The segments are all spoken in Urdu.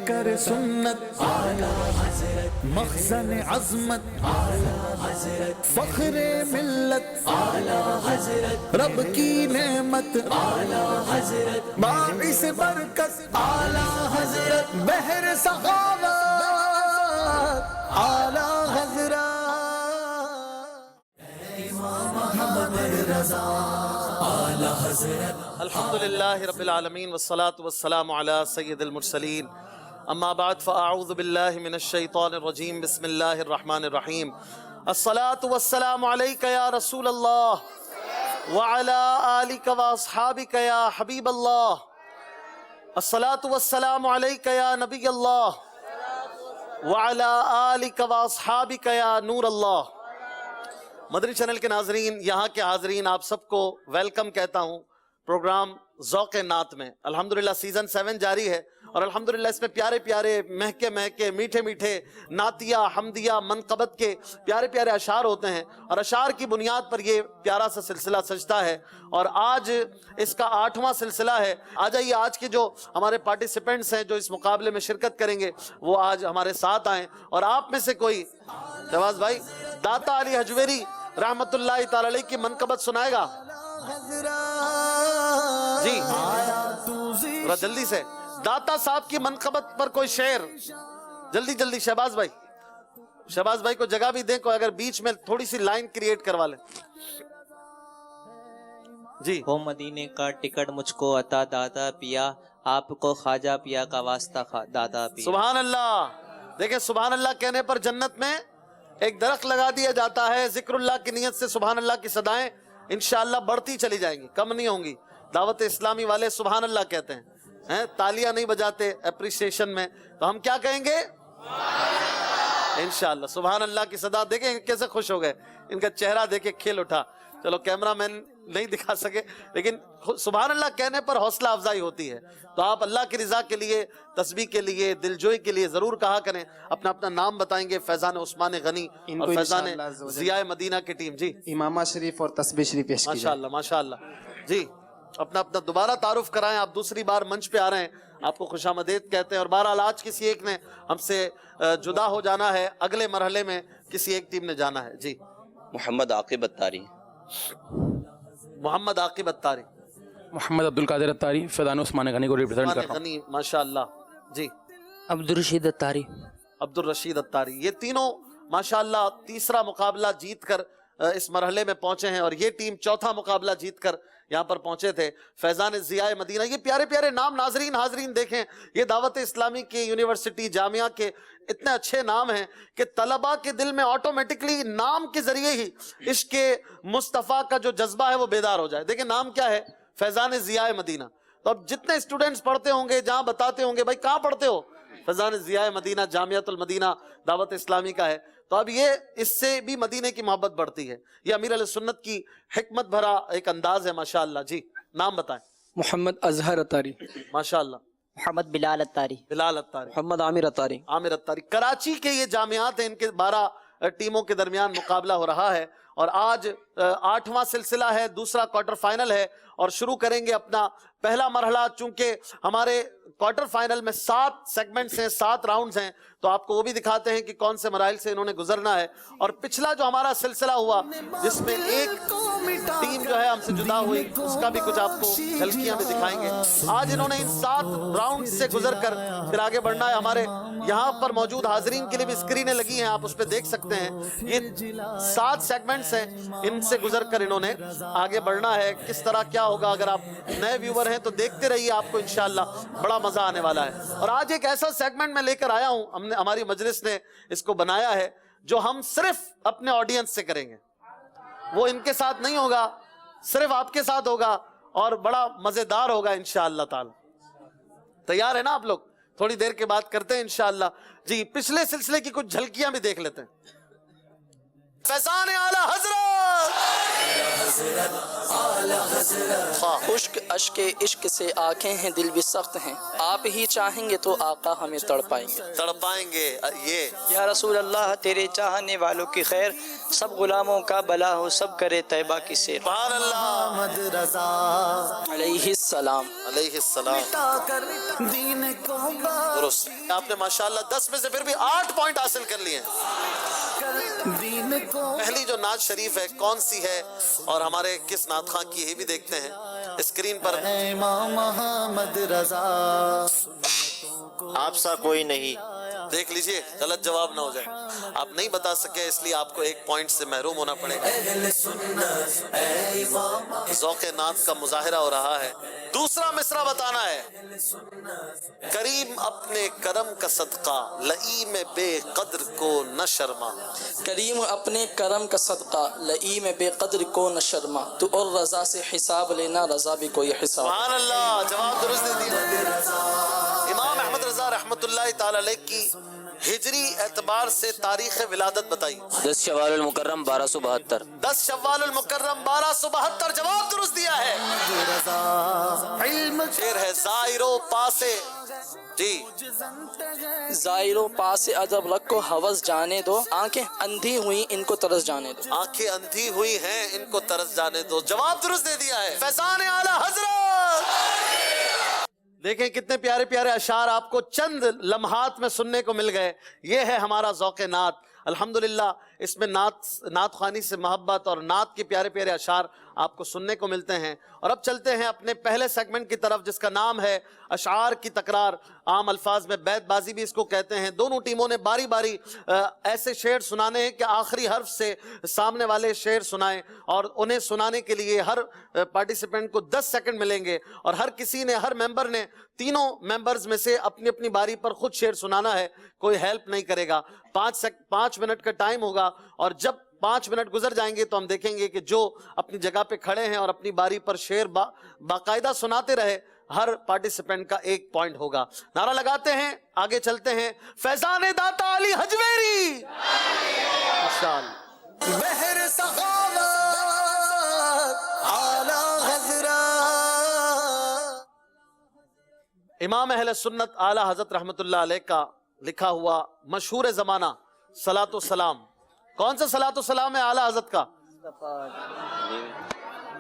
پیکر سنت مخزن عظمت فخر ملت رب کی نعمت باعث برکت بحر سخاوت اعلی حضرت الحمدللہ رب العالمین والصلاة والسلام علی سید المرسلین اما بعد فاعوذ باللہ من الشیطان الرجیم بسم اللہ الرحمن الرحیم الصلاة والسلام علیک یا رسول اللہ وعلی آلک واصحابک یا حبیب اللہ الصلاة والسلام علیک یا نبی اللہ وعلی آلک واصحابک یا نور اللہ۔ مدنی چینل کے ناظرین، یہاں کے حاضرین، آپ سب کو ویلکم کہتا ہوں پروگرام ذوق نعت میں۔ الحمدللہ سیزن 7 جاری ہے اور الحمدللہ اس میں پیارے پیارے مہکے مہکے میٹھے میٹھے نعتیہ حمدیہ منقبت کے پیارے پیارے اشعار ہوتے ہیں اور اشعار کی بنیاد پر یہ پیارا سا سلسلہ سجتا ہے اور آج اس کا 8واں سلسلہ ہے۔ آ جائیے، آج کے جو ہمارے پارٹیسپینٹس ہیں جو اس مقابلے میں شرکت کریں گے وہ آج ہمارے ساتھ آئیں، اور آپ میں سے کوئی جواز بھائی داتا علی حجویری رحمت اللہ تعالی علیہ کی منقبت سنائے گا؟ جی ذرا جلدی سے داتا صاحب کی منقبت پر کوئی شعر، جلدی جلدی۔ شہباز بھائی کو جگہ بھی دیں، کوئی اگر بیچ میں تھوڑی سی لائن کریٹ کروا لیں۔ جی ہو مدینے کا ٹکٹ مجھ کو عطا دادا پیا، آپ کو خواجہ پیا کا واسطہ دادا پیا۔ سبحان اللہ۔ دیکھیں سبحان اللہ کہنے پر جنت میں ایک درخت لگا دیا جاتا ہے، ذکر اللہ کی نیت سے سبحان اللہ کی صدائیں انشاءاللہ بڑھتی چلی جائیں گی، کم نہیں ہوں گی۔ دعوت اسلامی والے سبحان اللہ کہتے ہیں، تالیاں نہیں بجاتے اپریسیشن میں، تو ہم کیا کہیں گے؟ انشاءاللہ سبحان اللہ کی صدا۔ دیکھیں کیسے خوش ہو گئے، ان کا چہرہ دیکھے کھل اٹھا۔ چلو کیمرہ مین نہیں دکھا سکے لیکن سبحان اللہ کہنے پر حوصلہ افزائی ہوتی ہے، تو آپ اللہ کی رضا کے لیے، تسبیح کے لیے، دلجوئی کے لیے ضرور کہا کریں۔ اپنا اپنا نام بتائیں گے۔ فیضان عثمان غنی اور فیضان ضیاء مدینہ کی ٹیم۔ جی امامہ شریف اور تسبیح شریف پیش کی جائے۔ ماشاءاللہ ماشاءاللہ۔ جی اپنا دوبارہ تعارف کرائیں، آپ دوسری بار منچ پہ آ رہے ہیں، آپ کو خوش آمدید کہتے ہیں۔ اور بہرحال آج کسی ایک نے ہم سے جدا ہو جانا ہے، اگلے مرحلے میں کسی ایک ٹیم نے جانا ہے۔ جی محمد عاقب اتاری۔ محمد عاقب اتاری، محمد عبدالقادر اتاری فیضان عثمان غنی کو ریپرزینٹ کر رہا ہوں۔ غنی ماشاءاللہ۔ جی عبدالرشید اتاری۔ عبدالرشید اتاری، یہ تینوں ماشاءاللہ تیسرا مقابلہ جیت کر اس مرحلے میں پہنچے ہیں، اور یہ ٹیم چوتھا مقابلہ جیت کر یہاں پر پہنچے تھے۔ فیضان ضیاء مدینہ، یہ پیارے پیارے نام ناظرین حاضرین دیکھیں، یہ دعوت اسلامی کے یونیورسٹی جامعہ کے اتنے اچھے نام ہیں کہ طلباء کے دل میں آٹومیٹکلی نام کے ذریعے ہی عشق مصطفیٰ کا جو جذبہ ہے وہ بیدار ہو جائے۔ دیکھیں نام کیا ہے؟ فیضان ضیاء مدینہ۔ تو اب جتنے اسٹوڈنٹس پڑھتے ہوں گے، جہاں بتاتے ہوں گے بھائی کہاں پڑھتے ہو، فیضان ضیاء مدینہ جامعۃ المدینہ دعوت اسلامی کا ہے، تو اب یہ اس سے بھی مدینے کی محبت بڑھتی ہے۔ یہ امیر علیہ سنت کی حکمت بھرا ایک انداز ہے ماشاءاللہ۔ جی نام بتائیں۔ محمد اظہر اتاری۔ ماشاءاللہ۔ محمد بلال اتاری۔ بلال اتاری۔ محمد عامر اتاری۔ عامر اتاری۔ کراچی کے یہ جامعات ہیں، ان کے 12 ٹیموں کے درمیان مقابلہ ہو رہا ہے، اور آج 8واں سلسلہ ہے، دوسرا کوارٹر فائنل ہے، اور شروع کریں گے اپنا پہلا مرحلہ۔ چونکہ ہمارے کوارٹر فائنل میں 7 سیگمنٹس ہیں، 7 راؤنڈز ہیں، تو آپ کو وہ بھی دکھاتے ہیں کہ کون سے مراحل سے انہوں نے گزرنا ہے۔ اور پچھلا جو ہمارا سلسلہ ہوا جس میں ایک ٹیم جو ہے ہم سے جدا ہوئی، اس کا بھی کچھ آپ کو جھلکیاں بھی دکھائیں گے۔ آج انہوں نے ان 7 راؤنڈ سے گزر کر پھر آگے بڑھنا ہے۔ ہمارے یہاں پر موجود حاضرین کے لیے بھی اسکرینیں لگی ہیں، آپ اس پہ دیکھ سکتے ہیں۔ یہ 7 سیگمنٹس ہیں، ان سے گزر کر انہوں نے آگے بڑھنا ہے۔ کس طرح کیا ہوگا، اگر آپ نئے ویور ہیں تو دیکھتے رہیے، آپ کو انشاءاللہ بڑا مزہ آنے والا ہے۔ اور آج ایک ایسا سیگمنٹ میں لے کر آیا ہوں، ہماری مجلس نے اس کو بنایا ہے، جو ہم صرف اپنے آڈینس سے کریں گے، وہ ان کے ساتھ نہیں ہوگا، صرف آپ کے ساتھ ہوگا، اور بڑا مزیدار ہوگا انشاءاللہ تعالی۔ تیار ہے نا آپ لوگ؟ تھوڑی دیر کے بعد کرتے ہیں انشاءاللہ۔ جی پچھلے سلسلے کی کچھ جھلکیاں بھی دیکھ لیتے ہیں۔ فیضان اعلی حضرت خشک اشک عشق سے آنکھیں ہیں دل بھی سخت ہیں، آپ ہی چاہیں گے تو آقا ہمیں تڑپائیں گے۔ تڑپائیں گے یہ یا رسول اللہ تیرے چاہنے والوں کی خیر، سب غلاموں کا بلا ہو، سب کرے طیبہ کی سیر۔ سبحان اللہ محمد رضا علیہ السلام۔ علیہ السلام۔ مٹا کر دین کو درست، آپ نے ماشاءاللہ 10 میں سے پھر بھی 8 پوائنٹ حاصل کر لیے ہیں۔ دین کو پہلی جو نعت شریف ہے کون سی ہے اور ہمارے کس نعت خواں کی، یہ بھی دیکھتے ہیں اسکرین پر۔ امام محمد رضا آپ سا کوئی نہیں۔ دیکھ لیجئے غلط جواب نہ ہو جائے، آپ نہیں بتا سکے اس لیے آپ کو 1 پوائنٹ سے محروم ہونا پڑے گا۔ ذوق نعت کا مظاہرہ ہو رہا ہے۔ دوسرا مصرع بتانا ہے۔ کریم اپنے کرم کا صدقہ، لئیم بے قدر کو نہ شرما۔ کریم اپنے کرم کا صدقہ، لئیم بے قدر کو نہ شرما، تو اور رضا سے حساب لینا، رضا بھی کوئی حساب۔ سبحان اللہ، جواب درست دے دیا۔ امام احمد رضا رحمۃ اللہ تعالی علیہ کی ہجری اعتبار سے تاریخ ولادت بتائی۔ 10 شوال المکرم 1272۔ 10 شوال المکرم 1272، جواب درست دیا ہے۔ علم شیر ہے زائرو پاسے، جی زائروں پاس ادب رکھو، ہوس جانے دو، آنکھیں اندھی ہوئی ان کو ترس جانے دو۔ آنکھیں اندھی ہوئی ہیں ان کو ترس جانے دو، جواب درست دے دیا ہے۔ فیضان اعلی حضرت، دیکھیں کتنے پیارے پیارے اشعار آپ کو چند لمحات میں سننے کو مل گئے۔ یہ ہے ہمارا ذوق نعت۔ الحمدللہ اس میں نعت خوانی سے محبت اور نعت کے پیارے پیارے اشعار آپ کو سننے کو ملتے ہیں۔ اور اب چلتے ہیں اپنے پہلے سیگمنٹ کی طرف جس کا نام ہے اشعار کی تکرار، عام الفاظ میں بیت بازی بھی اس کو کہتے ہیں۔ دونوں ٹیموں نے باری باری ایسے شعر سنانے ہیں کہ آخری حرف سے سامنے والے شعر سنائیں، اور انہیں سنانے کے لیے ہر پارٹیسپینٹ کو 10 سیکنڈ ملیں گے، اور ہر کسی نے، ہر ممبر نے، تینوں ممبرز میں سے اپنی اپنی باری پر خود شعر سنانا ہے، کوئی ہیلپ نہیں کرے گا۔ 5 منٹ کا ٹائم ہوگا، اور جب 5 منٹ گزر جائیں گے تو ہم دیکھیں گے کہ جو اپنی جگہ پہ کھڑے ہیں اور اپنی باری پر شعر باقاعدہ سناتے رہے، ہر پارٹیسپینٹ کا 1 پوائنٹ ہوگا۔ نعرہ لگاتے ہیں، آگے چلتے ہیں۔ فیضان داتا علی حجویری، انشاءاللہ۔ بحر سخاوت اعلی حضرت امام اہل سنت اعلی حضرت رحمت اللہ علیہ کا لکھا ہوا مشہور زمانہ صلاۃ والسلام، کون سا صلاۃ والسلام ہے اعلی حضرت کا؟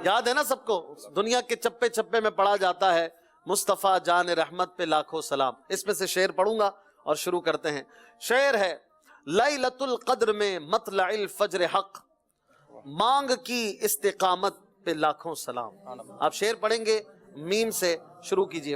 یاد ہے نا سب کو؟ دنیا کے چپے چپے میں پڑھا جاتا ہے، مصطفیٰ جان رحمت پہ لاکھوں سلام۔ اس میں سے شعر پڑھوں گا اور شروع کرتے ہیں۔ شعر ہے: لیلۃ القدر میں مطلع الفجر حق، مانگ کی استقامت پہ لاکھوں سلام۔ آپ شعر پڑھیں گے، میم سے شروع کیجئے۔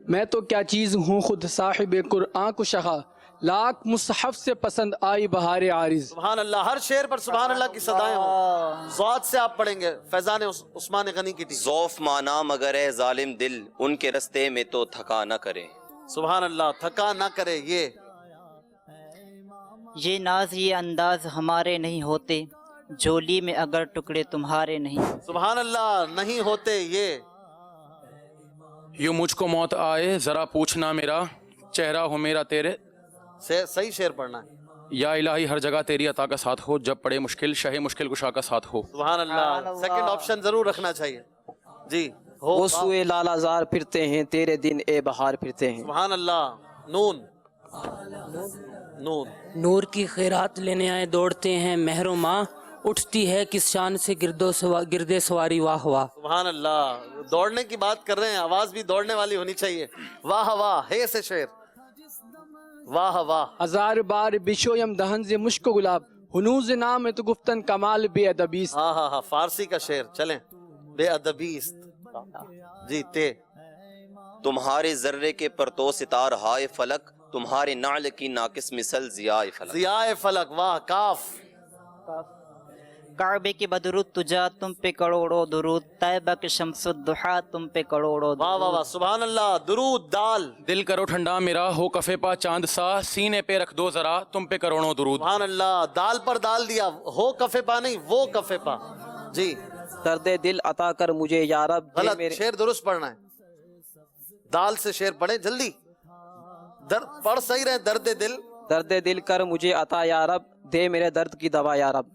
میں تو کیا چیز ہوں خود صاحب قرآن کو شہا، لاکھ مصحف سے پسند آئی بہار عارض۔ سبحان اللہ، ہر شعر پر سبحان اللہ کی صدائیں ہوں۔ ضاد سے آپ پڑھیں گے، فیضان عثمان غنی کی ٹیم۔ ذوف مانا مگر ہے ظالم دل، ان کے رستے میں تو تھکا نہ کرے۔ سبحان اللہ، تھکا نہ کرے۔ یہ ناز یہ انداز ہمارے نہیں ہوتے، جھولی میں اگر ٹکڑے تمہارے نہیں۔ سبحان اللہ، نہیں ہوتے یہ۔ یوں مجھ کو موت آئے ذرا پوچھنا میرا، چہرہ ہو میرا تیرے۔ صحیح شعر پڑھنا ہے۔ یا الہی ہر جگہ تیری عطا کا ساتھ ہو، جب پڑے مشکل شہ مشکل کشا کا ساتھ ہو۔ سبحان اللہ، سیکنڈ آپشن ضرور رکھنا چاہیے جی۔ وہ سوئے لال آزار پھرتے ہیں، تیرے دن اے بہار پھرتے ہیں۔ سبحان اللہ۔ نون نون نور کی خیرات لینے آئے دوڑتے ہیں مہر و ماہ، اٹھتی ہے کس شان سے گردے سواری واہ واہ۔ سبحان اللہ، دوڑنے کی بات کر رہے ہیں، آواز بھی دوڑنے والی ہونی چاہیے۔ واہ واہ ہے سے شعر، واہ واہ۔ ہزار بار بشو یم دہن سے مشک و گلاب، ہنوز نام تو گفتن کمال بے ادبیست۔ ہاں ہاں ہاں، فارسی کا شعر، چلیں۔ بے ادبیست جی۔ تے تمہارے ذرے کے پرتو ستار ہائے فلک، تمہارے نعل کی ناقص مثل ضیاء فلک۔ ضیاء فلک، واہ۔ کاف کعبے کی بدرود تجا، تم پہ کروڑوں درود، طیبہ کے شمس الضحیٰ، تم پہ کروڑوں درود۔ واہ واہ واہ، سبحان اللہ۔ درود۔ دال دل کرو ٹھنڈا میرا، ہو کفے پا چاند سا، سینے پہ رکھ دو ذرا، تم پہ کروڑوں درود۔ سبحان اللہ، دال پر دال دیا، ہو کفے پا نہیں، وہ کفے پا جی۔ درد دل عطا کر مجھے یا رب، غلط، شعر درست پڑھنا ہے، دال سے شعر پڑھیں جلدی، پڑھ صحیح رہے۔ درد دل، درد دل کر مجھے عطا یا رب، دے میرے درد کی دوا یا رب۔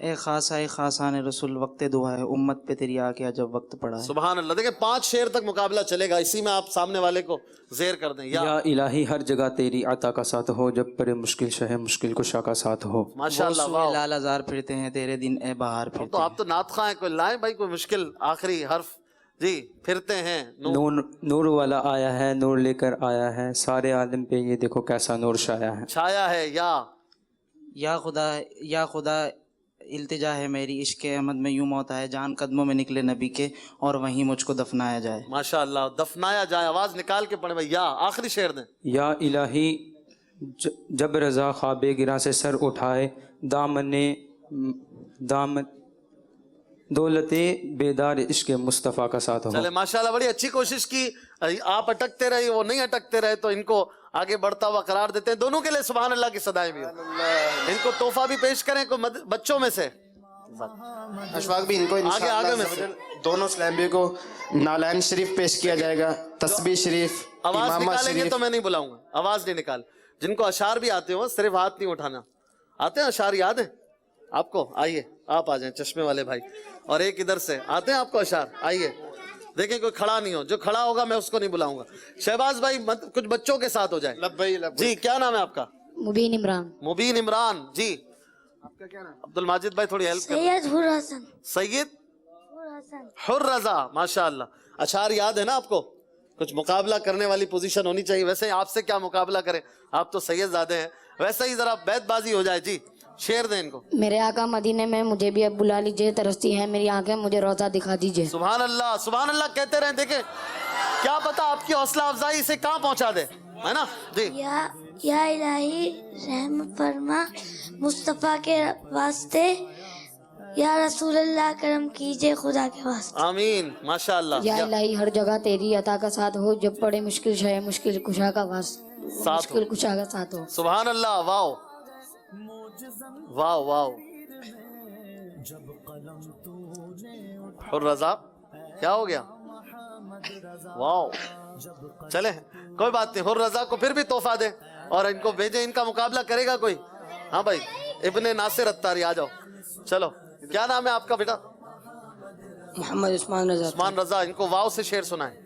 اے خاصان رسول وقت دعا ہے امت پہ تیری آ گیا جب وقت پڑا ہے. سبحان اللہ. دیکھیں 5 شعر تک مقابلہ چلے گا, اسی میں آپ سامنے والے کو زیر کر دیں. یا الہی ہر جگہ تیری عطا کا ساتھ ہو, جب پڑے مشکل شہ مشکل کشا کا ساتھ ہو. ماشاءاللہ. وہ لال ہزار پھرتے ہیں تیرے دن اے بہار پھرتے تو آپ تو نعت خواہ ہیں, کوئی لائیں بھائی کوئی مشکل آخری حرف. جی پھرتے ہیں. نور والا آیا ہے, نور لے کر آیا ہے, سارے عالم پہ یہ دیکھو کیسا نور چھایا ہے. چھایا ہے. یا خدا التجا ہے میری عشق احمد میں یوں موت ہے, جان قدموں میں نکلے نبی کے اور وہیں مجھ کو دفنایا جائے. ماشاءاللہ. دفنایا جائے. آواز نکال کے پڑھیں بھائی. یا آخری شعر دیں. یا الہی جب رضا خواب گراں سے سر اٹھائے, دامن دولت بیدار عشق مصطفیٰ کا ساتھ ہو. چلے ماشاءاللہ بڑی اچھی کوشش کی. آپ اٹکتے رہے, وہ نہیں اٹکتے رہے, تو ان کو آگے بڑھتا ہوا قرار دیتے ہیں. دونوں کے لیے سبحان اللہ کی صدائیں بھی ہو. ان کو تحفہ بھی پیش کریں کوئی بچوں میں سے. اشفاق بھی ان کو آگے میں سے دونوں سلیمبی کو نالین شریف پیش کیا جائے گا, تسبیح شریف, آواز امامہ نکالیں گے شریف. تو میں نہیں بلاؤں گا. آواز نہیں نکال. جن کو اشعار بھی آتے ہو صرف ہاتھ نہیں اٹھانا. آتے ہیں اشعار, یاد ہیں آپ کو؟ آئیے آپ آ جائیں چشمے والے بھائی. اور ایک ادھر سے آتے ہیں آپ کو اشعار, آئیے. دیکھیں کوئی کھڑا نہیں ہو, جو کھڑا ہوگا میں اس کو نہیں بلاؤں گا. شہباز بھائی کچھ بچوں کے ساتھ ہو جائے. جی کیا نام ہے آپ کا؟ مبین عمران. مبین عمران. جی آپ کا کیا نام؟ عبد الماجد بھائی تھوڑی ہیلپ کریں. سید حر حسن. سید حر رضا. ماشاءاللہ. اشعار یاد ہے نا آپ کو؟ کچھ مقابلہ کرنے والی پوزیشن ہونی چاہیے. ویسے آپ سے کیا مقابلہ کریں, آپ تو سید زادے ہیں. ویسے ہی ذرا بیت بازی ہو جائے. جی شعر دیں ان کو. میرے آقا مدینے میں مجھے بھی اب بلا لیجیے, ترستی ہے میری آنکھیں, مجھے روزہ دکھا دیجیے. سبحان اللہ. سبحان اللہ کہتے رہیں. دیکھیں کیا پتا آپ کی حوصلہ افزائی سے کہاں پہنچا دے, ہے نا. جی یا الہی رحم فرما مصطفیٰ کے واسطے, یا رسول اللہ کرم کیجئے خدا کے واسطے. آمین. ماشاءاللہ. یا الہی ہر جگہ تیری عطا کا ساتھ ہو, جب پڑے مشکل شے مشکل کشا کا واسطہ, مشکل کشا کا ساتھ ہو. سبحان اللہ. واو واو واو. حر رضا کیا ہو گیا؟ واو. چلے کوئی بات نہیں, حر رضا کو پھر بھی تحفہ دیں اور ان کو بھیجیں. ان کا مقابلہ کرے گا کوئی؟ ہاں بھائی ابن ناصر اتاری آ جاؤ. چلو کیا نام ہے آپ کا بیٹا؟ محمد عثمان رضا. عثمان رضا. ان کو واو سے شعر سنائیں.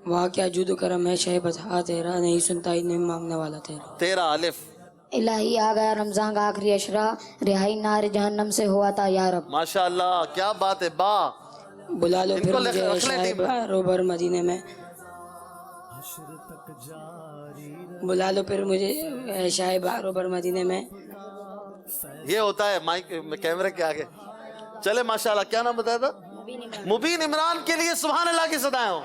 واہ کیا جود و کرم ہے شہ بتا تیرا, نہیں سنتا ہی نہیں مانگنے والا تیرا. 13 الف. الہی آ گیا رمضان کا آخری اشرا, رہائی نار جہنم سے ہوا تھا یا رب. ماشاءاللہ کیا بات ہے. با بلا لو پھر مجھے شاہ روبر مدینے میں, بلا لو پھر مجھے شاہ باروبر مدینے میں. یہ ہوتا ہے مائک کیمرے کے آگے. چلے ماشاءاللہ. کیا نام بتایا تھا؟ مبین عمران. کے لیے سبحان اللہ کی صدائیں ہوں.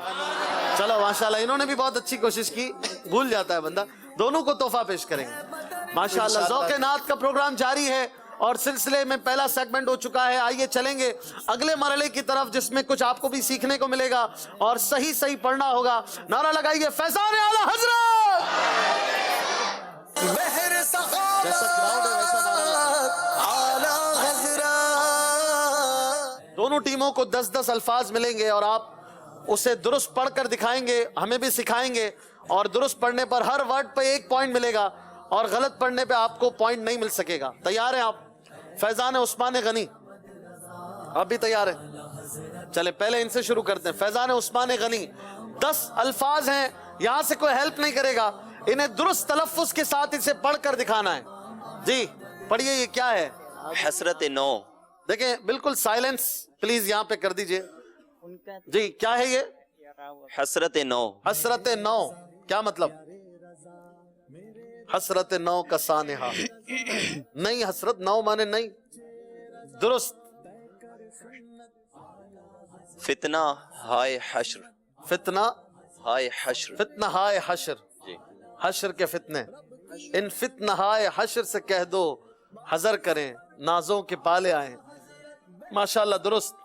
چلو ماشاءاللہ انہوں نے بھی بہت اچھی کوشش کی, بھول جاتا ہے بندہ. دونوں کو تحفہ پیش کریں گے ماشاءاللہ. ذوق نعت کا پروگرام جاری ہے اور سلسلے میں پہلا سیگمنٹ ہو چکا ہے. آئیے چلیں گے اگلے مرحلے کی طرف, جس میں کچھ آپ کو بھی سیکھنے کو ملے گا اور صحیح پڑھنا ہوگا. نعرہ لگائیے فیضان اعلی حضرت. بہر سخاوت اعلی حضرت. دونوں ٹیموں کو 10-10 الفاظ ملیں گے اور آپ اسے درست پڑھ کر دکھائیں گے, ہمیں بھی سکھائیں گے. اور درست پڑھنے پر ہر ورڈ پہ 1 پوائنٹ ملے گا اور غلط پڑھنے پہ آپ کو پوائنٹ نہیں مل سکے گا. تیار ہیں آپ؟ فیضان عثمان غنی آپ بھی تیار ہیں؟ چلے پہلے ان سے شروع کرتے ہیں. فیضان عثمان غنی 10 الفاظ ہیں, یہاں سے کوئی ہیلپ نہیں کرے گا, انہیں درست تلفظ کے ساتھ اسے پڑھ کر دکھانا ہے. جی پڑھیے. یہ کیا ہے؟ حسرت نو. دیکھیں بالکل سائلنس پلیز یہاں پہ کر دیجئے. جی کیا ہے یہ؟ حسرت نو. حسرت نو کیا مطلب؟ حسرت نو کا سانحہ. نہیں حسرت نو مانے نہیں. درست. فتنہ ہائے حشر. فتنہ ہائے حشر. فتنہ ہائے حشر. جی حشر کے فتنے. ان فتنہ ہائے حشر سے کہہ دو حذر کریں, نازوں کے پالے آئیں. ماشاءاللہ درست.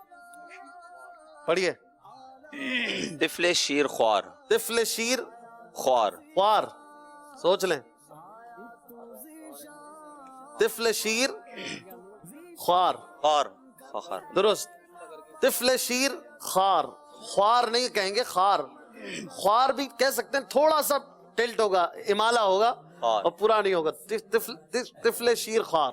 پڑھیے. طفل شیر خوار. طفل شیر خوار. خوار. سوچ لیں. طفل شیر خوار. خوار. خوار. درست. طفل شیر خار. خوار نہیں کہیں گے, خار. خوار بھی کہہ سکتے ہیں, تھوڑا سا ٹلٹ ہوگا, امالہ ہوگا اور پورا نہیں ہوگا. طفل شیر خوار.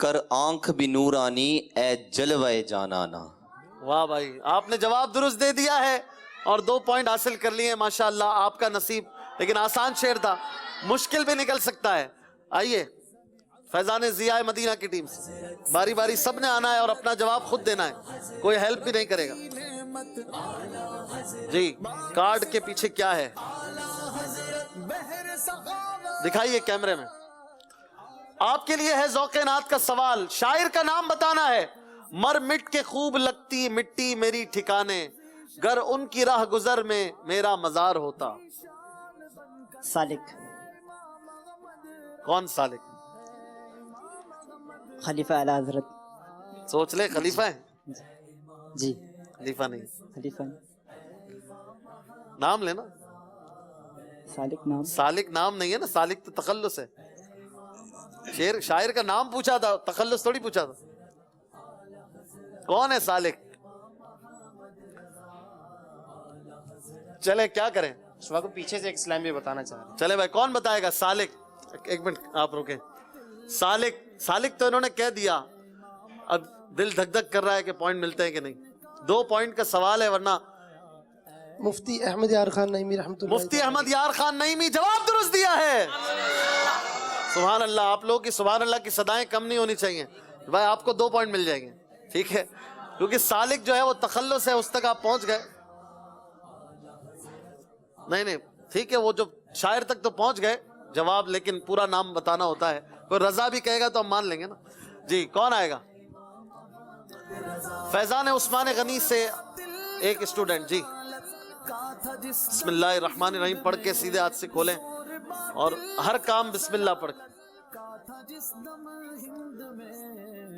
کر آنکھ بھی نورانی اے جلوے جانانا. واہ بھائی، آپ نے جواب درست دے دیا ہے اور 2 پوائنٹ حاصل کر لیے. ماشاءاللہ آپ کا نصیب، لیکن آسان شعر تھا، مشکل بھی نکل سکتا ہے. آئیے فیضان ضیاء مدینہ کی ٹیم سے باری باری سب نے آنا ہے اور اپنا جواب خود دینا ہے، کوئی ہیلپ بھی نہیں کرے گا. جی کارڈ کے پیچھے کیا ہے دکھائیے کیمرے میں. آپ کے لیے ہے ذوق نعت کا سوال. شاعر کا نام بتانا ہے. مر مٹ کے خوب لگتی مٹی میری ٹھکانے، گر ان کی راہ گزر میں میرا مزار ہوتا. سالک. کون سالک؟ خلیفہ اعلی حضرت. سوچ لے، خلیفہ ہے؟ جی خلیفہ نہیں. خلیفہ نام لینا. سالک نام. سالک نام نہیں ہے نا، سالک تو تخلص ہے. شاعر کا نام پوچھا تھا، تخلص تھوڑی پوچھا تھا. کون ہے سالک؟ چلے کیا کریں، اس وقت پیچھے سے ایک اسلام بھی بتانا چاہ رہے ہیں. چلے بھائی کون بتائے گا سالک؟ ایک منٹ آپ رکیں. سالک تو انہوں نے کہہ دیا. اب دل دھک دھک کر رہا ہے کہ پوائنٹ ملتے ہیں کہ نہیں. 2 پوائنٹ کا سوال ہے، ورنہ مفتی احمد یار خان نعیمی رحمۃ اللہ. مفتی احمد یار خان نعیمی جواب درست دیا ہے. سبحان اللہ. آپ لوگ کی سبحان اللہ کی صدائیں کم نہیں ہونی چاہیے بھائی. آپ کو 2 پوائنٹ مل جائیں گے، ٹھیک ہے، کیونکہ سالک جو ہے وہ تخلص ہے، اس تک آپ پہنچ گئے. نہیں ٹھیک ہے، وہ جو شاعر تک تو پہنچ گئے جواب، لیکن پورا نام بتانا ہوتا ہے. کوئی رضا بھی کہے گا تو ہم مان لیں گے نا. جی کون آئے گا؟ فیضان عثمان غنی سے ایک اسٹوڈنٹ. جی بسم اللہ الرحمن الرحیم پڑھ کے سیدھے ہاتھ سے کھولیں اور ہر کام بسم اللہ پڑھ کے.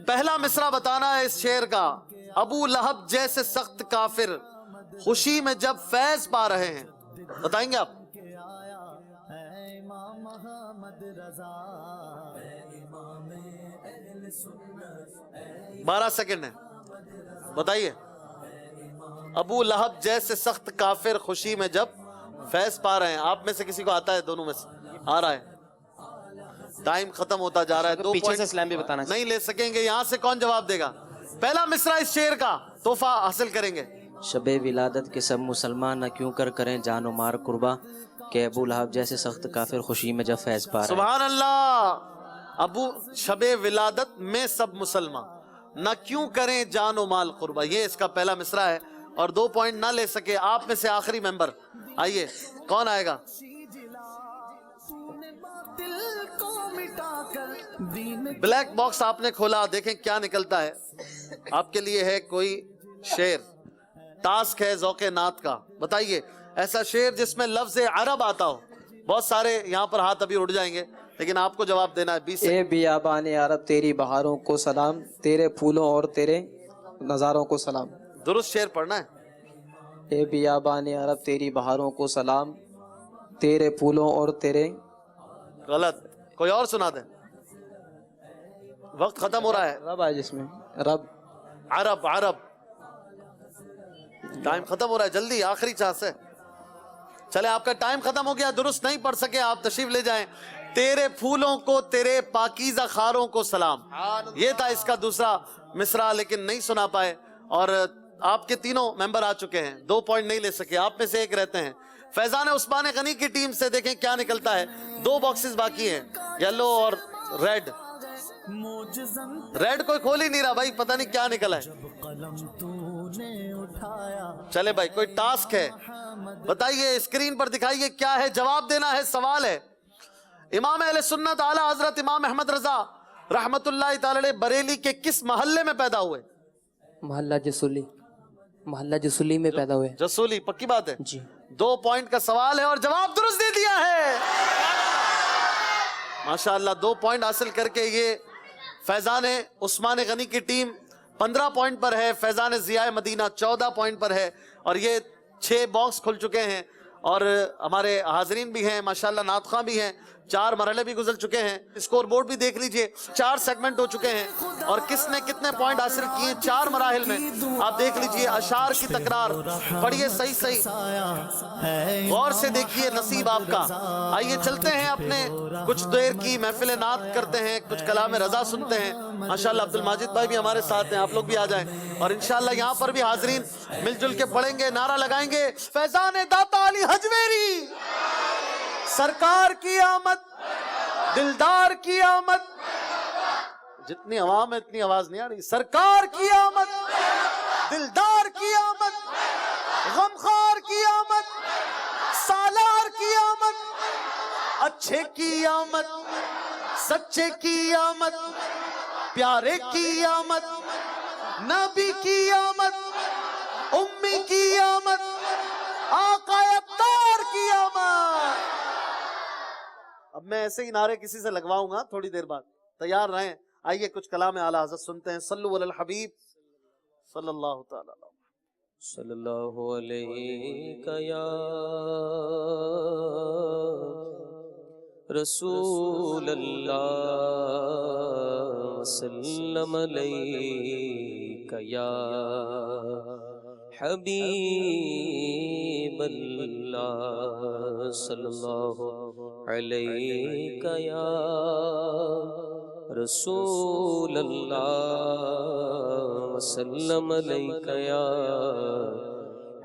پہلا مصرع بتانا ہے اس شعر کا. ابو لہب جیسے سخت کافر خوشی میں جب فیض پا رہے ہیں. بتائیں گے آپ؟ 12 سیکنڈ ہے، بتائیے. ابو لہب جیسے سخت کافر خوشی میں جب فیض پا رہے ہیں. آپ میں سے کسی کو آتا ہے؟ دونوں میں سے آ رہا ہے؟ ٹائم ختم ہوتا جا رہا ہے. 2 پیچھے سے پوائنٹ اسلام بھی بتانا نہیں لے سکیں گے. یہاں سے کون جواب دے گا؟ پہلا مصرع اس شعر کا تحفہ حاصل کریں گے. شب ولادت کے سب مسلمان نہ کیوں کر کریں جان و مار قربا، کہ ابو لہب جیسے سخت کافر خوشی میں جب فیض پا رہے ہیں. سبحان اللہ. ابو شب ولادت میں سب مسلمان نہ کیوں کریں جان و مال قربا، یہ اس کا پہلا مصرع ہے اور 2 پوائنٹ نہ لے سکے. آپ میں سے آخری ممبر آئیے، کون آئے گا؟ بلیک باکس آپ نے کھولا، دیکھیں کیا نکلتا ہے. آپ کے لیے ہے کوئی شعر. ٹاسک ہے ذوق نعت کا. بتائیے ایسا شعر جس میں لفظ عرب آتا ہو. بہت سارے یہاں پر ہاتھ ابھی اڑ جائیں گے، لیکن آپ کو جواب دینا ہے. 20 اے بیابان عرب تیری بہاروں کو سلام، تیرے پھولوں اور تیرے نظاروں کو سلام. درست شعر پڑھنا ہے. اے بیابان عرب تیری بہاروں کو سلام، تیرے پھولوں اور تیرے. غلط، کوئی اور سنا دیں. وقت ختم ہو رہا ہے. رب ہے جس میں رب. عرب ٹائم ختم ہو رہا ہے، جلدی آخری چانس ہے. چلے آپ کا ٹائم ختم ہو گیا، درست نہیں پڑھ سکے آپ تشریف لے جائیں. تیرے پھولوں کو تیرے پاکیزہ خاروں کو سلام، یہ تھا اس کا دوسرا مصرع، لیکن نہیں سنا پائے. اور آپ کے تینوں ممبر آ چکے ہیں، 2 پوائنٹ نہیں لے سکے. آپ میں سے ایک رہتے ہیں. فیضان عثمان غنی کی ٹیم سے دیکھیں کیا نکلتا ہے. 2 باکسز باقی ہیں، یلو اور ریڈ. ریڈ کوئی کھول ہی نہیں رہا بھائی، پتہ نہیں کیا نکلا ہے. چلے بھائی کوئی ٹاسک ہے، بتائیے، اسکرین پر دکھائیے کیا ہے. جواب دینا ہے، سوال ہے. امام اہل سنت اعلی حضرت امام احمد رضا رحمت اللہ تعالی علیہ بریلی کے کس محلے میں پیدا ہوئے؟ محلہ جسولی. محلہ جسولی میں پیدا ہوئے. جسولی، پکی بات ہے. جی 2 پوائنٹ کا سوال ہے اور جواب درست دے دیا ہے. ماشاءاللہ 2 پوائنٹ حاصل کر کے یہ فیضان عثمان غنی کی ٹیم 15 پوائنٹ پر ہے. فیضان ضیاء مدینہ 14 پوائنٹ پر ہے اور یہ 6 باکس کھل چکے ہیں اور ہمارے حاضرین بھی ہیں ماشاءاللہ، نعت خواں بھی ہیں. 4 مرحلے بھی گزر چکے ہیں. اسکور بورڈ بھی دیکھ لیجئے, 4 سیگمنٹ ہو چکے ہیں اور کس نے کتنے پوائنٹ حاصل کیے 4 مراحل میں. آپ دیکھ لیجئے اشعار کی تکرار, پڑھیے صحیح غور سے دیکھیے نصیب آپ کا. آئیے چلتے ہیں, اپنے کچھ دیر کی محفل نعت کرتے ہیں, کچھ کلام رضا سنتے ہیں. ماشاءاللہ عبد الماجد بھائی بھی ہمارے ساتھ ہیں, آپ لوگ بھی آ جائیں اور انشاءاللہ یہاں پر بھی حاضرین مل جل کے پڑھیں گے, نعرہ لگائیں گے فیضان داتا علی حجویری سرکار کی آمد, دلدار کی آمد. جتنی عوام ہے اتنی آواز نہیں آ رہی. سرکار کی آمد, دلدار کی آمد, غمخوار کی آمد, سالار کی آمد, اچھے کی آمد, سچے کی آمد, پیارے کی آمد, نبی کی آمد, امی کی آمد, آقا ابتار کی آمد. اب میں ایسے ہی نعرے کسی سے لگواؤں گا تھوڑی دیر بعد, تیار رہیں. آئیے کچھ کلام اعلی حضرت سنتے ہیں. صلو علی الحبیب صلی اللہ تعالی علیہ صلی اللہ علیہ یا رسول اللہ وسلم علیہ یا حبیب اللہ صلی اللہ علیہ یا رسول اللہ وسلم علیہ یا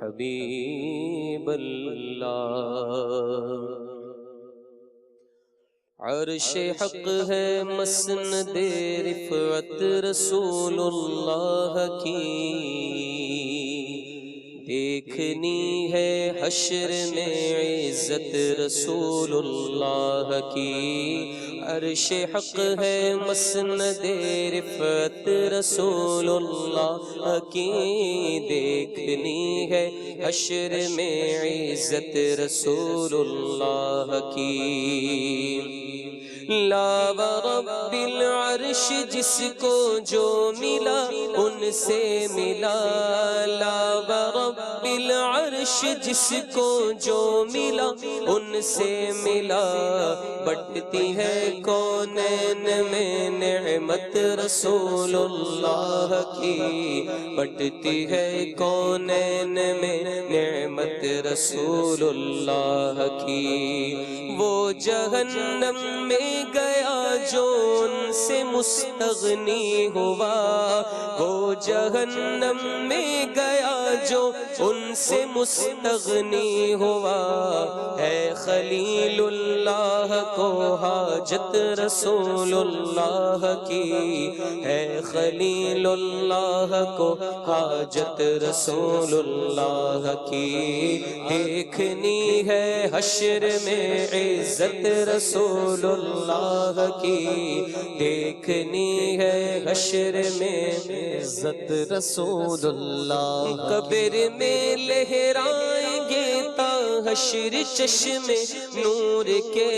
حبیب اللہ. عرش حق ہے مسند رفعت رسول اللہ کی, دیکھنی ہے حشر میں عزت رسول اللہ کی. عرش حق ہے مسند رفعت رسول اللہ کی, دیکھنی ہے حشر میں عزت رسول اللہ کی. لا ورب العرش جس کو جو ملا ان سے ملا, لا ورب العرش جس کو جو ملا ان سے ملا. بٹتی ہے کونین میں نعمت رسول اللہ کی, بٹتی ہے کونین میں نعمت رسول اللہ کی. وہ جہنم میں گیا جو ان سے مستغنی ہوا, وہ جہنم میں گیا جو ان سے مستغنی ہوا. ہے خلیل اللہ کو حاجت رسول اللہ کی, ہے خلیل اللہ کو حاجت رسول اللہ کی. دیکھنی ہے حشر میں عزت رسول اللہ کی, دیکھنی ہے حشر میں عزت رسول اللہ. قبر میں لہرائیں گے تا حشر چشم نور کے,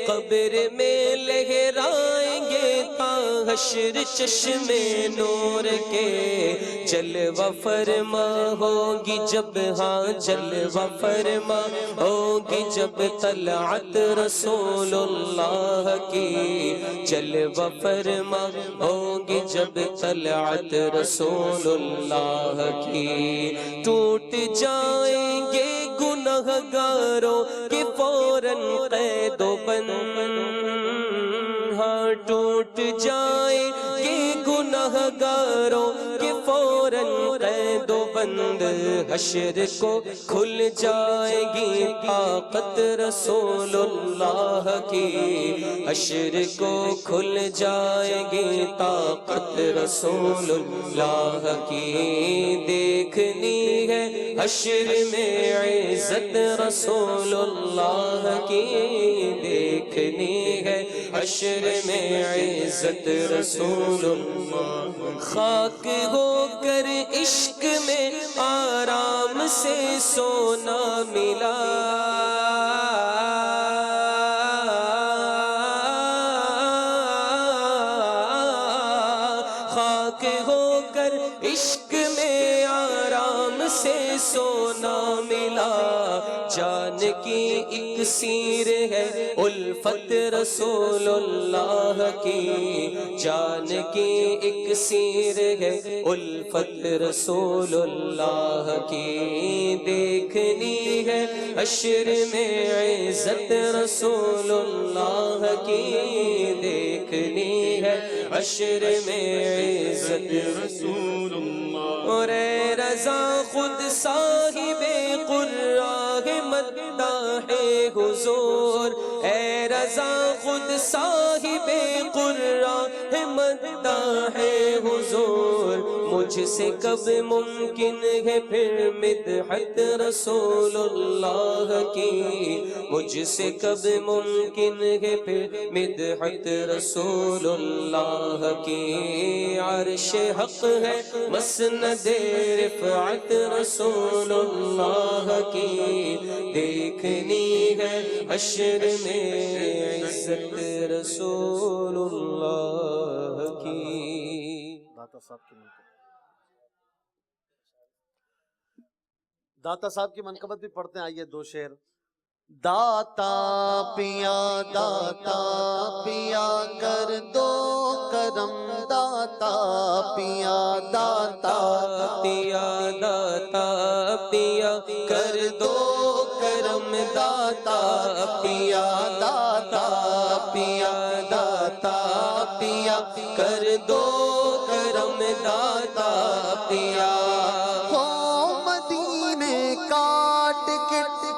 قبر میں لہرائیں گے تا حشر چشم نور کے. جلوہ فرما ہوگی جب, ہاں جلوہ فرما ہوگی جب طلعت رسول اللہ کی, جلوہ فرما ہوگی جب طلعت رسول اللہ کی. ٹوٹ جائیں گے گنہگاروں کے فوراً قید و بند, ہاں ٹوٹ جائیں گے گنہگاروں کے فوراً قید و بند. حشر کو کھل جائے گی طاقت رسول اللہ کی, حشر کو کھل جائے گی طاقت رسول اللہ کی. دیکھنی ہے حشر میں عزت رسول اللہ کی, دیکھنی ہے حشر میں عزت رسول اللہ. خاک ہو کر عشق میں آرام سے سونا ملا, خاک ہو کر عشق میں جان کی اکسیر ہے الفت رسول اللہ کی، جان کی اکسیر ہے الفت رسول اللہ کی، دیکھنی ہے حشر میں عزت رسول اللہ کی، دیکھنی ہے حشر میں عزت رسول اللہ، اور اے رضا خود صاحب قرآن مداح حضور، اے رضا خود صاحب قرآن مداح حضور، مجھ سے کب ممکن ہے پھر مدحت رسول اللہ کی، مجھ سے کب ممکن ہے پھر مدحت رسول اللہ کی، عرش حق ہے مسند رفعت رسول اللہ کی، دیکھنی ہے حشر میں عزت رسول اللہ کی۔ داتا صاحب کی منقبت بھی پڑھتے ہیں، آئیے دو شعر۔ داتا پیا کر دو کرم، داتا پیا کر دو کرم، داتا پیا کر دو کرم، داتا پیا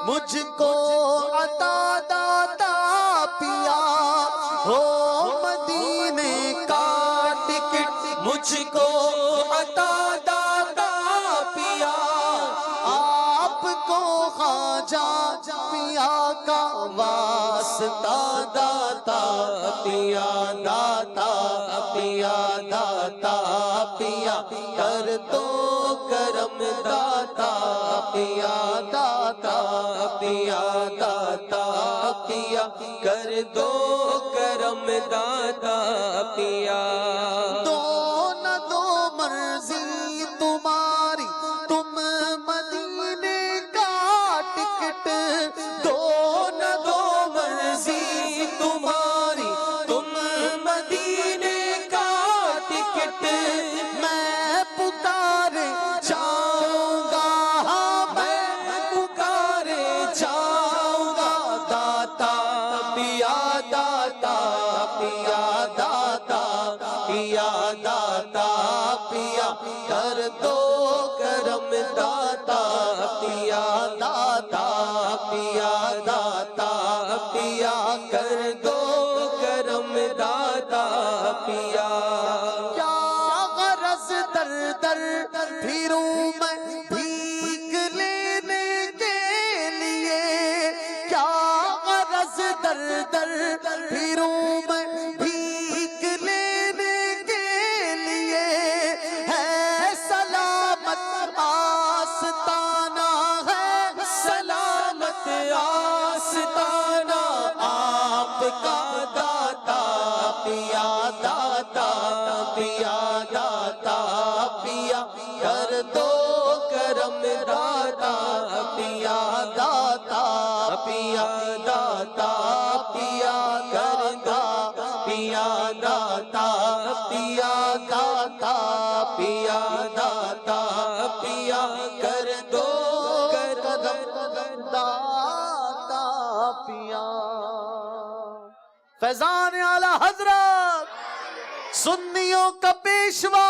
مجھ کو عطا داتا پیا، ہو مدینے کا ٹکٹ مجھ کو عطا داتا پیا، آپ کو خواجہ پیا کا واسطہ داتا پیا، داتا پیا کر دو کرم، داتا پیا کر دو کرم، داتا پیا، دو نہ دو مرضی تمہاری، تم مدینے کا ٹکٹ، دو نہ دو مرضی تمہاری، تم مدینے کا ٹکٹ، میں پکارے جاؤں گا، میں پکارے جاؤں گا، داتا پیا کر دو کرم، داتا پیا کر دو کرم، داتا پیا، کیا غرض در در پھروں میں بھیک لینے کے لیے، کیا غرض در در پھروں میں بھیک لینے کے لیے، ہے سلامت آستانہ، ہے سلامت آستانہ آپ کا، داتا پیا کر دو کرم، داتا پیا کر دو پیا، داتا پیا کر دو کرم، داتا پیا۔ فیضان اعلی حضرت سنیوں کا پیشوا،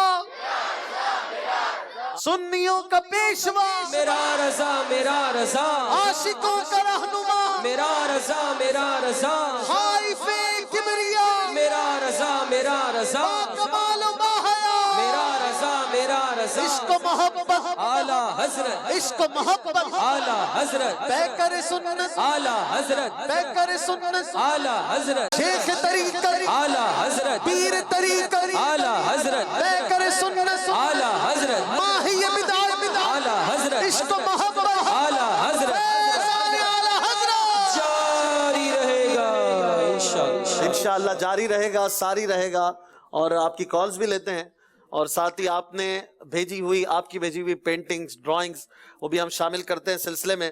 سنیوں کا پیشوا، میرا رضا میرا رضا، عاشقوں کا رہنما، میرا رضا میرا رضا، خائف کبریا، میرا رضا میرا رضا، کمال و باحیا، میرا رضا میرا رضا، عشق و محبت اعلی حضرت، عشق و محبت اعلی حضرت، پیکر سنت اعلی حضرت، پیکر سنت اعلی حضرت، شیخ طریقت اعلی حضرت، پیر طریقت اعلی حضرت، پیکر سنت اعلی حضرت، ماہی بدعت اعلی حضرت، عشق و محبت اعلی حضرت، فیضان اعلی حضرت جاری رہے گا انشاءاللہ، انشاءاللہ جاری رہے گا، ساری رہے گا، اور آپ کی کالز بھی لیتے ہیں، اور ساتھ ہی آپ نے بھیجی ہوئی، آپ کی بھیجی ہوئی پینٹنگز، ڈرائنگز، وہ بھی ہم شامل کرتے ہیں سلسلے میں۔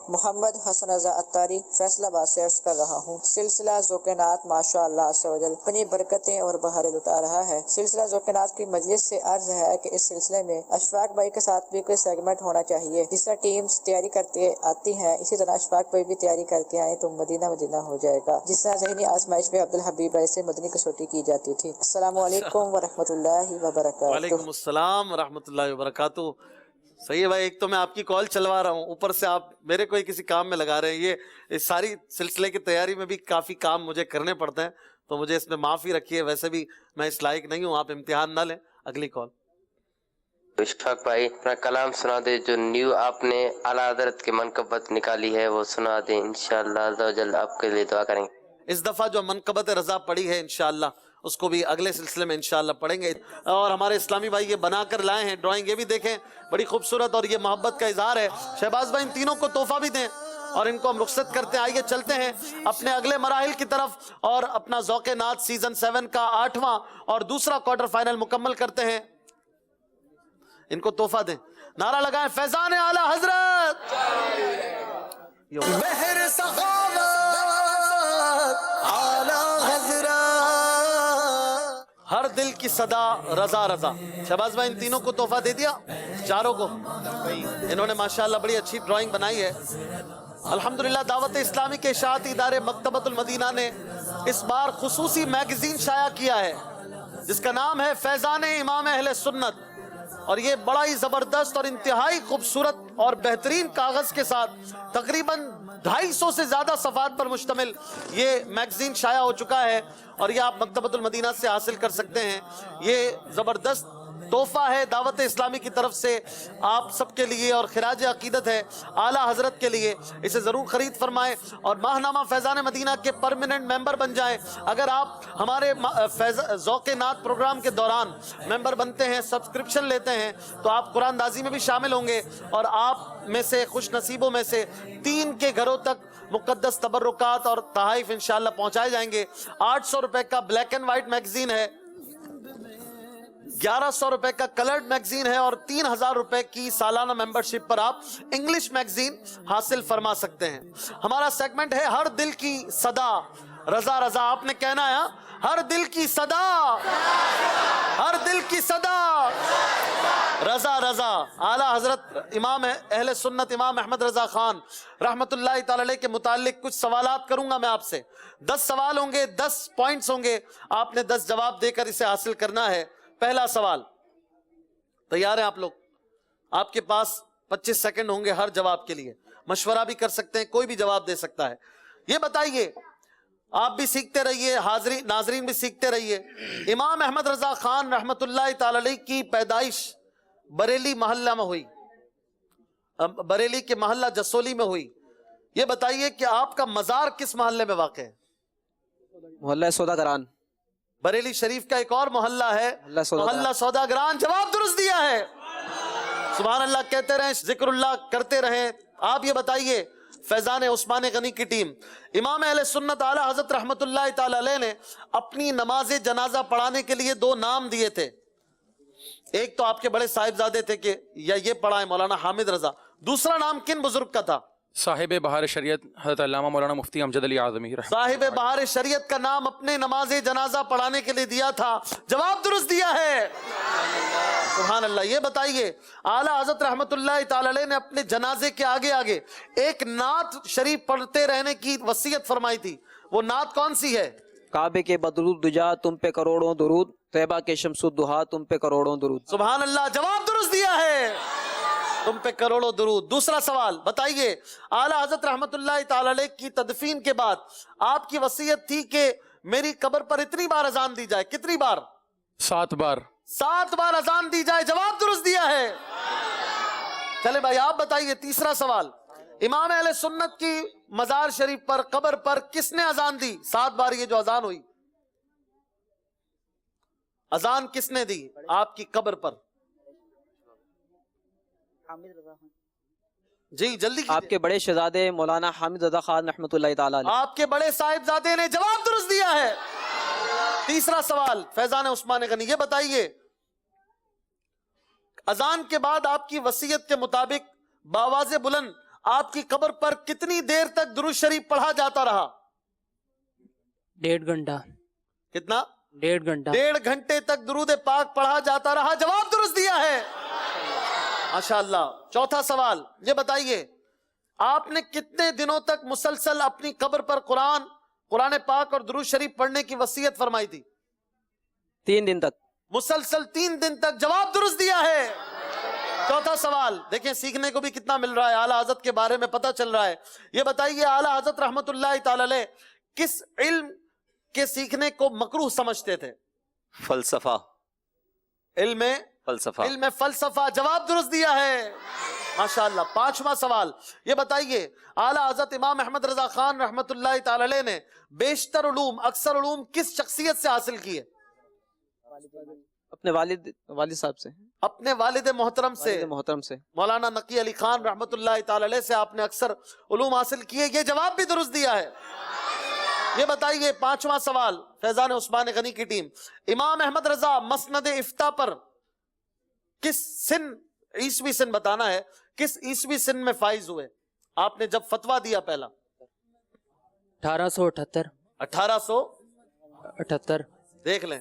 محمد حسن رضا اتاری فیصلہ آباد سے عرض کر رہا ہوں، سلسلہ ذوقینات ماشاء اللہ عز و جل اپنی برکتیں اور بہاریں لٹا رہا ہے۔ سلسلہ ذوقینات کی مجلس سے عرض ہے کہ اس سلسلے میں اشفاق بھائی کے ساتھ بھی کوئی سیگمنٹ ہونا چاہیے، جس طرح ٹیمز تیاری کرتے آتی ہیں اسی طرح اشفاق بھائی بھی تیاری کر کے آئیں تو مدینہ مدینہ ہو جائے گا، جس طرح ذہنی آزمائش میں عبدالحبیب بھائی سے مدنی کسوٹی کی جاتی تھی۔ السلام علیکم ورحمۃ اللہ وبرکاتہ۔ وعلیکم السلام ورحمۃ اللہ وبرکاتہ۔ صحیح ہے بھائی، ایک تو میں آپ کی کال چلوا رہا ہوں، اوپر سے آپ میرے کوئی کسی کام میں لگا رہے ہیں۔ یہ ساری سلسلے کی تیاری میں بھی کافی کام مجھے کرنے پڑتے ہیں، تو مجھے اس میں معافی رکھیے، ویسے بھی میں اس لائق نہیں ہوں، آپ امتحان نہ لیں۔ اگلی کال۔ اشفاق بھائی اپنا کلام سنا دے، جو نیو آپ نے اعلیٰ حضرت کی منقبت نکالی ہے وہ سنا دیں، انشاءاللہ عز و جل آپ کے لیے دعا کریں گے۔ اس دفعہ جو منقبت رضا پڑھی ہے انشاءاللہ اس کو بھی اگلے سلسلے میں انشاءاللہ پڑھیں گے۔ اور ہمارے اسلامی بھائی یہ بنا کر لائے ہیں ڈرائنگ، یہ بھی دیکھیں، بڑی خوبصورت، اور یہ محبت کا اظہار ہے۔ شہباز بھائی ان تینوں کو تحفہ بھی دیں اور ان کو ہم رخصت کرتے ہیں۔ آئیے چلتے ہیں اپنے اگلے مراحل کی طرف اور اپنا ذوق نعت سیزن 7 کا 8واں اور دوسرا کوارٹر فائنل مکمل کرتے ہیں۔ ان کو تحفہ دیں، نعرہ لگائیں، فیضان اعلیٰ حضرت، مہر سخاوت اعلیٰ حضرت، ہر دل کی صدا رضا رضا۔ شہباز بھائی ان تینوں کو تحفہ دے دیا، چاروں کو۔ انہوں نے ماشاءاللہ بڑی اچھی ڈرائنگ بنائی ہے۔ الحمدللہ دعوت اسلامی کے اشاعتی ادارے مکتبۃ المدینہ نے اس بار خصوصی میگزین شائع کیا ہے جس کا نام ہے فیضان امام اہل سنت، اور یہ بڑا ہی زبردست اور انتہائی خوبصورت اور بہترین کاغذ کے ساتھ تقریباً 250 سے زیادہ صفحات پر مشتمل یہ میگزین شائع ہو چکا ہے، اور یہ آپ مکتبۃ المدینہ سے حاصل کر سکتے ہیں۔ یہ زبردست تحفہ ہے دعوت اسلامی کی طرف سے آپ سب کے لیے، اور خراج عقیدت ہے اعلیٰ حضرت کے لیے۔ اسے ضرور خرید فرمائیں اور ماہنامہ فیضان مدینہ کے پرماننٹ ممبر بن جائیں۔ اگر آپ ہمارے ذوق نعت پروگرام کے دوران ممبر بنتے ہیں، سبسکرپشن لیتے ہیں، تو آپ قرآن اندازی میں بھی شامل ہوں گے، اور آپ میں سے خوش نصیبوں میں سے 3 کے گھروں تک مقدس تبرکات اور تحائف انشاءاللہ پہنچائے جائیں گے۔ 800 روپے کا بلیک اینڈ وائٹ میگزین ہے، 1100 روپے کا کلرڈ میگزین ہے، اور 3000 روپے کی سالانہ ممبرشپ پر آپ انگلش میگزین حاصل فرما سکتے ہیں۔ ہمارا سیگمنٹ ہے ہر دل کی صدا رضا رضا۔ آپ نے کہنا ہے ہر دل کی صدا، ہر دل کی صدا رضا رضا۔ اعلیٰ حضرت امام اہل سنت امام احمد رضا خان رحمت اللہ تعالی علیہ کے متعلق کچھ سوالات کروں گا میں آپ سے۔ 10 سوال ہوں گے، 10 پوائنٹس ہوں گے، آپ نے 10 جواب دے کر اسے حاصل کرنا ہے۔ پہلا سوال، تیار ہیں آپ لوگ؟ آپ کے پاس 25 سیکنڈ ہوں گے ہر جواب کے لیے، مشورہ بھی کر سکتے ہیں، کوئی بھی جواب دے سکتا ہے۔ یہ بتائیے، آپ بھی سیکھتے رہیے، ناظرین بھی سیکھتے رہیے، امام احمد رضا خان رحمت اللہ تعالی علیہ کی پیدائش بریلی محلہ میں ہوئی، بریلی کے محلہ جسولی میں ہوئی۔ یہ بتائیے کہ آپ کا مزار کس محلے میں واقع ہے؟ محلہ سوداگران۔ بریلی شریف کا ایک اور محلہ ہے محلہ سوداگران۔ جواب درست دیا ہے، سبحان اللہ کہتے رہیں، ذکر اللہ کرتے رہیں۔ آپ یہ بتائیے، فیضان عثمان غنی کی ٹیم، امام اہل سنت اعلیٰ حضرت رحمت اللہ تعالی علیہ نے اپنی نماز جنازہ پڑھانے کے لیے 2 نام دیے تھے۔ ایک تو آپ کے بڑے صاحبزادے تھے کہ یا یہ پڑھائیں مولانا حامد رضا، دوسرا نام کن بزرگ کا تھا؟ صاحب بہار شریعت حضرت علامہ مولانا مفتی امجد علی اعظمی۔ صاحب بہار شریعت کا نام اپنے نماز جنازہ پڑھانے کے لیے دیا تھا، جواب درست دیا ہے، سبحان اللہ۔ یہ بتائیے، اعلیٰ حضرت رحمت اللہ تعالی علیہ نے اپنے جنازے کے آگے آگے ایک نعت شریف پڑھتے رہنے کی وصیت فرمائی تھی، وہ نعت کون سی ہے؟ کعبے کے بدرود دجا تم پہ کروڑوں درود، طیبہ کے شمس الدہا تم پہ کروڑوں درود۔ سبحان اللہ، جواب درست دیا ہے، تم پہ کروڑوں درود۔ دوسرا سوال بتائیے، اعلیٰ حضرت رحمت اللہ تعالی علیہ کی تدفین کے بعد آپ کی وصیت تھی کہ میری قبر پر اتنی بار اذان دی جائے، کتنی بار؟ 7 بار۔ 7 بار اذان دی جائے، جواب درست دیا ہے۔ چلے بھائی آپ بتائیے، تیسرا سوال، امام اہل سنت کی مزار شریف پر قبر پر کس نے اذان دی 7 بار؟ یہ جو اذان ہوئی، اذان کس نے دی آپ کی قبر پر؟ جی جلدی آپ کے بڑے شہزادے مولانا حامد رضا خان رحمت اللہ تعالی علیہ۔ آپ کے بڑے صاحبزادے نے، جواب درست دیا ہے۔ تیسرا سوال، فیضان عثمان غنی، یہ بتائیے، اذان کے بعد آپ کی وصیت کے مطابق بآواز بلند آپ کی قبر پر کتنی دیر تک درود شریف پڑھا جاتا رہا؟ 1.5 گھنٹہ. کتنا؟ 1.5 گھنٹہ. 1.5 گھنٹے تک درود پاک پڑھا جاتا رہا. جواب درست دیا ہے ماشاءاللہ. چوتھا سوال یہ بتائیے آپ نے کتنے دنوں تک مسلسل اپنی قبر پر قرآن پاک اور درود شریف پڑھنے کی وصیت فرمائی تھی؟ 3 دن تک. مسلسل 3 دن تک. جواب درست دیا ہے. چوتھا سوال دیکھیں سیکھنے کو بھی کتنا مل رہا ہے, اعلیٰ حضرت کے بارے میں پتہ چل رہا ہے. یہ بتائیے اعلیٰ حضرت رحمت اللہ تعالی علیہ کس علم کے سیکھنے کو مکروہ سمجھتے تھے؟ فلسفہ. علم فلسفہ. علم فلسفہ. جواب درست دیا ہے ماشاءاللہ. پانچواں سوال یہ بتائیے اعلیٰ حضرت امام احمد رضا خان رحمت اللہ تعالی علیہ نے بیشتر علوم اکثر علوم کس شخصیت سے حاصل کیے؟ اپنے والد صاحب سے. اپنے والد محترم سے مولانا نقی علی خان رحمت اللہ تعالی علیہ سے آپ نے اکثر علوم حاصل کیے. یہ جواب بھی درست دیا ہے. یہ بتائیے پانچواں سوال فیضان عثمان غنی کی ٹیم, امام احمد رضا مسند افتاء پر کس سن عیسوی سن بتانا ہے, کس عیسوی سن میں فائز ہوئے آپ نے جب فتویٰ دیا پہلا؟ 1878. 1878. دیکھ لیں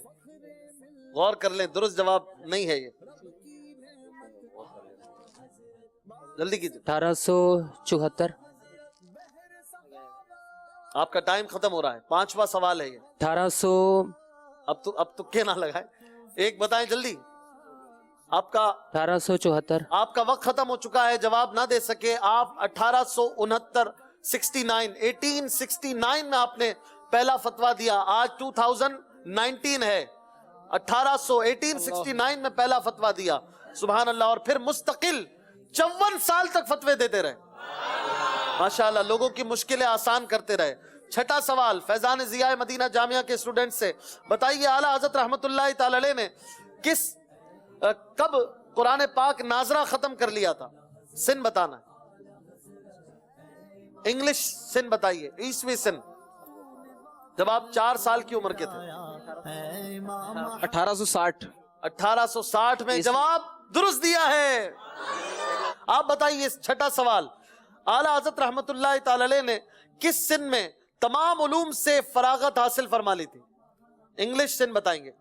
غور کر لیں, درست جواب نہیں ہے یہ, جلدی کیجیے. 1874. آپ کا ٹائم ختم ہو رہا ہے. پانچواں سوال ہے یہ. 1800. اب تو نہ لگائیں, ایک بتائیں جلدی. آپ کا 1874. آپ کا وقت ختم ہو چکا ہے, جواب نہ دے سکے آپ. 1869 میں آپ نے پہلا فتویٰ دیا. آج 2019 ہے. 1869 میں پہلا فتویٰ دیا. سبحان اللہ. اور پھر مستقل 54 سال تک فتوے دیتے رہے ماشاءاللہ, لوگوں کی مشکلیں آسان کرتے رہے. چھٹا سوال فیضان ضیاء مدینہ جامعہ کے اسٹوڈنٹ سے بتائیے اعلیٰ حضرت رحمت اللہ تعالی علیہ نے کب قرآن پاک ناظرہ ختم کر لیا تھا؟ سن بتانا ہے. انگلش سن بتائیے, عیسوی سن, جب آپ 4 سال کی عمر کے تھے. 1860. 1860 میں. جواب درست دیا ہے. آپ بتائیے چھٹا سوال اعلیٰ حضرت رحمت اللہ تعالی علیہ نے کس سن میں تمام علوم سے فراغت حاصل فرما لی تھی؟ انگلش سن بتائیں گے.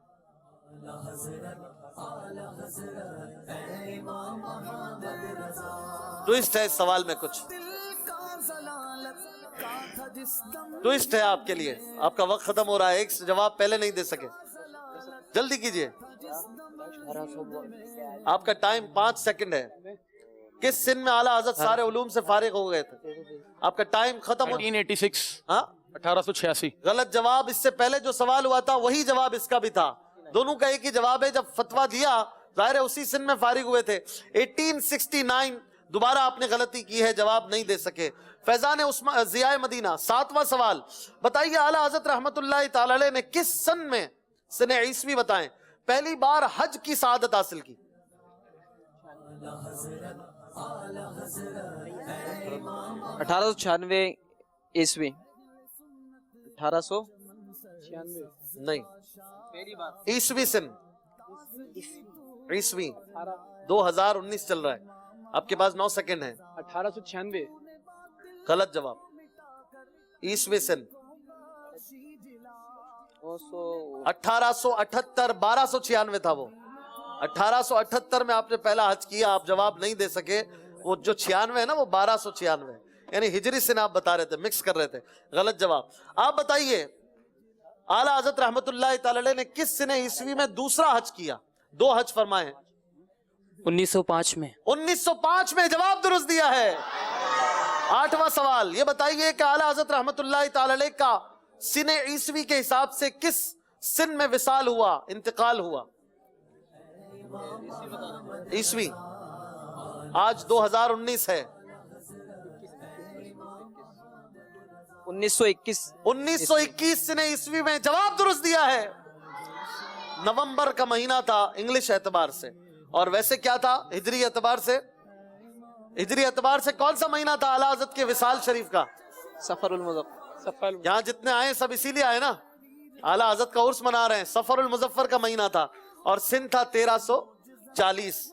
ٹویسٹ ہے اس سوال میں, کچھ ٹویسٹ ہے آپ کے لیے. آپ کا وقت ختم ہو رہا ہے, ایک جواب پہلے نہیں دے سکے, جلدی کیجئے. آپ کا ٹائم 5 سیکنڈ ہے. کس سن میں اعلیٰ حضرت سارے علوم سے فارغ ہو گئے تھے؟ آپ کا ٹائم ختم ہو. 1886. ہاں 1886. غلط جواب. اس سے پہلے جو سوال ہوا تھا وہی جواب اس کا بھی تھا. دونوں کا ایک ہی جواب ہے. جب فتویٰ دیا ظاہر ہے اسی سن میں فارغ ہوئے تھے. 1869. دوبارہ آپ نے غلطی کی ہے, جواب نہیں دے سکے. فیضان ضیاء مدینہ 7واں سوال بتائیے اعلیٰ حضرت رحمت اللہ تعالی علیہ نے کس سن میں, سن عیسوی بتائیں, پہلی بار حج کی سعادت حاصل کی؟ 1896 عیسوی. 1800 نہیں, عیسوی سن. عیسوی 2019 چل رہا ہے. آپ کے پاس 9 سیکنڈ ہیں. 1896. غلط جواب. عیسوی سن 1878. 1296 تھا وہ. 1878 میں آپ نے پہلا حج کیا. آپ جواب نہیں دے سکے. وہ جو 96 ہے نا وہ 1296 ہے, یعنی ہجری سن آپ بتا رہے تھے, مکس کر رہے تھے. غلط جواب. آپ بتائیے اعلیٰ حضرت رحمت اللہ تعالی علیہ نے کس سن عیسوی میں دوسرا حج کیا؟ 2 حج فرمائے ہیں. 1905 میں. 1905 میں. جواب درست دیا ہے. 8واں سوال یہ بتائیے کہ اعلیٰ حضرت رحمت اللہ تعالی علیہ کا سن عیسوی کے حساب سے کس سن میں وصال ہوا, انتقال ہوا؟ عیسوی. آج 2019 ہے. 1921 سن عیسوی میں. جواب درست دیا ہے. نومبر کا مہینہ تھا انگلش اعتبار سے, اور ویسے کیا تھا ہجری اعتبار سے؟ ہجری اعتبار سے کون سا مہینہ تھا اعلیٰ حضرت کے وصال شریف کا؟ سفر المظفر. یہاں جتنے آئے سب اسی لیے آئے نا, اعلیٰ حضرت کا عرس منا رہے ہیں. سفر المظفر کا مہینہ تھا اور سن تھا 1340.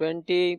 20।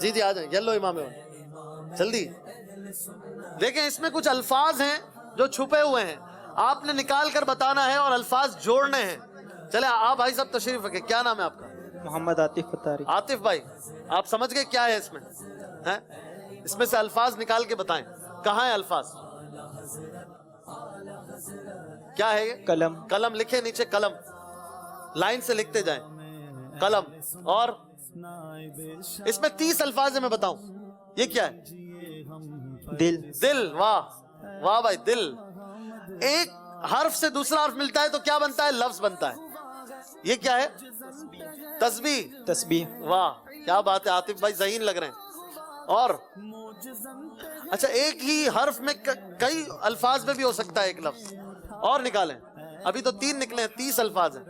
جی جی آ جائیں, یلو امام جلدی. دیکھیں اس میں کچھ الفاظ ہیں جو چھپے ہوئے ہیں, آپ نے نکال کر بتانا ہے اور الفاظ جوڑنے ہیں. چلے آپ بھائی صاحب تشریف رکھیں. کیا نام ہے آپ کا؟ محمد عاطف اتاری. عاطف بھائی, آپ سمجھ گئے کیا ہے اس میں؟ اس میں سے الفاظ نکال کے بتائیں. کہاں ہے الفاظ؟ کیا ہے یہ؟ قلم. قلم لکھے نیچے, قلم لائن سے لکھتے جائیں, قلم. اور اس میں 30 الفاظ ہیں, میں بتاؤں یہ کیا ہے؟ دل. دل. واہ واہ بھائی, دل. ایک حرف سے دوسرا حرف ملتا ہے تو کیا بنتا ہے؟ لفظ بنتا ہے. یہ کیا ہے؟ تسبیح. تسبیح. واہ کیا بات ہے, عاطف بھائی ذہین لگ رہے ہیں. اور اچھا, ایک ہی حرف میں کئی الفاظ میں بھی ہو سکتا ہے ایک لفظ. اور نکالیں, ابھی تو 3 نکلے ہیں, 30 الفاظ ہیں.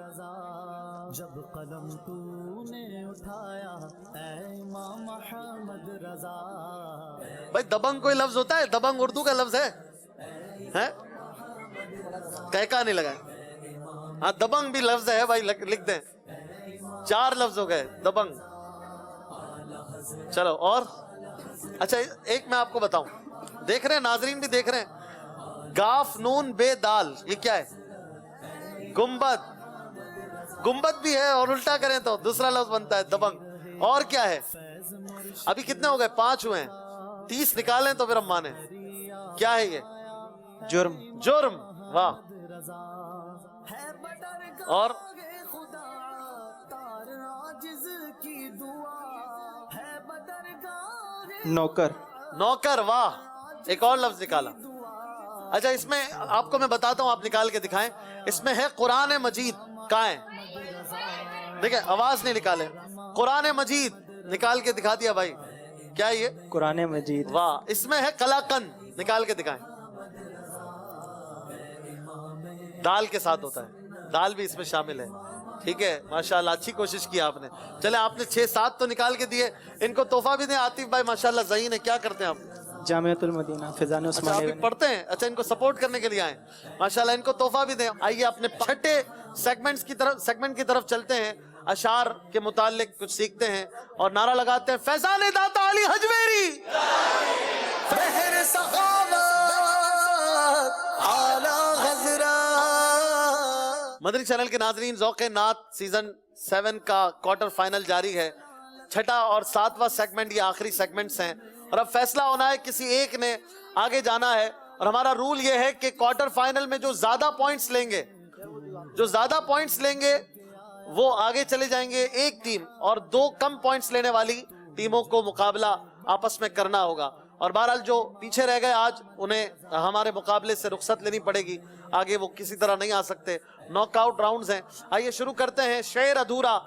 بھائی دبنگ کوئی لفظ ہوتا ہے؟ دبنگ اردو کا لفظ ہے؟ کہکا نہیں لگا. ہاں دبنگ بھی لفظ ہے بھائی, لکھ دیں. 4 لفظ ہو گئے دبنگ. چلو اور اچھا ایک میں آپ کو بتاؤں, دیکھ رہے ہیں ناظرین بھی دیکھ رہے ہیں, گاف نون بے دال, یہ کیا ہے؟ گنبد. گنبد بھی ہے اور الٹا کریں تو دوسرا لفظ بنتا ہے دبنگ. اور کیا ہے؟ ابھی کتنے ہو گئے؟ 5 ہوئے ہیں. 30 نکالیں تو پھر ہم مانیں. کیا ہے یہ؟ جرم. جرم. واہ. اور نوکر. نوکر. واہ, ایک اور لفظ نکالا. اچھا اس میں آپ کو میں بتاتا ہوں, آپ نکال کے دکھائیں. اس میں ہے قرآن مجید. کہاں ہے؟ دیکھیں آواز نہیں نکالے. قرآن مجید نکال کے دکھا دیا بھائی. کیا ہے یہ؟ قرآن مجید. واہ. اس میں ہے قلاقن. نکال کے دکھائیں. دال کے ساتھ ہوتا ہے, دال بھی اس میں شامل ہے. ٹھیک ہے, ماشاءاللہ اچھی کوشش کی آپ نے. چلے آپ نے 6-7 تو نکال کے دیے, ان کو تحفہ بھی دیں. عاطف بھائی ماشاءاللہ ذہین ہے. کیا کرتے ہیں آپ؟ جامعۃ المدینہ فیضان اچھا عثمانیہ. آپ پڑھتے ہیں؟ اچھا ان کو سپورٹ کرنے کے لیے آئے. ماشاءاللہ ان کو تحفہ بھی دیں. آئیے اپنے چھٹے سیگمنٹ کی طرف چلتے ہیں. اشعار کے متعلق کچھ سیکھتے ہیں اور نعرہ لگاتے ہیں, فیضان داتا علی حجویری بحر سخاوت اعلی حضرت. مدنی چینل کے ناظرین, ذوق نعت سیزن 7 کا کوارٹر فائنل جاری ہے. 6واں اور 7واں سیگمنٹ یہ آخری سیگمنٹس ہیں اور اب فیصلہ ہونا ہے, کسی ایک نے آگے جانا ہے. اور ہمارا رول یہ ہے کہ کوارٹر فائنل میں جو زیادہ پوائنٹس لیں گے وہ آگے چلے جائیں گے ایک ٹیم, اور 2 کم پوائنٹس لینے والی ٹیموں کو مقابلہ آپس میں کرنا ہوگا. اور بہرحال جو پیچھے رہ گئے آج انہیں ہمارے مقابلے سے رخصت لینی پڑے گی, آگے وہ کسی طرح نہیں آ سکتے. ناک آؤٹ راؤنڈز ہیں. آئیے شروع کرتے ہیں. شعر ادھورا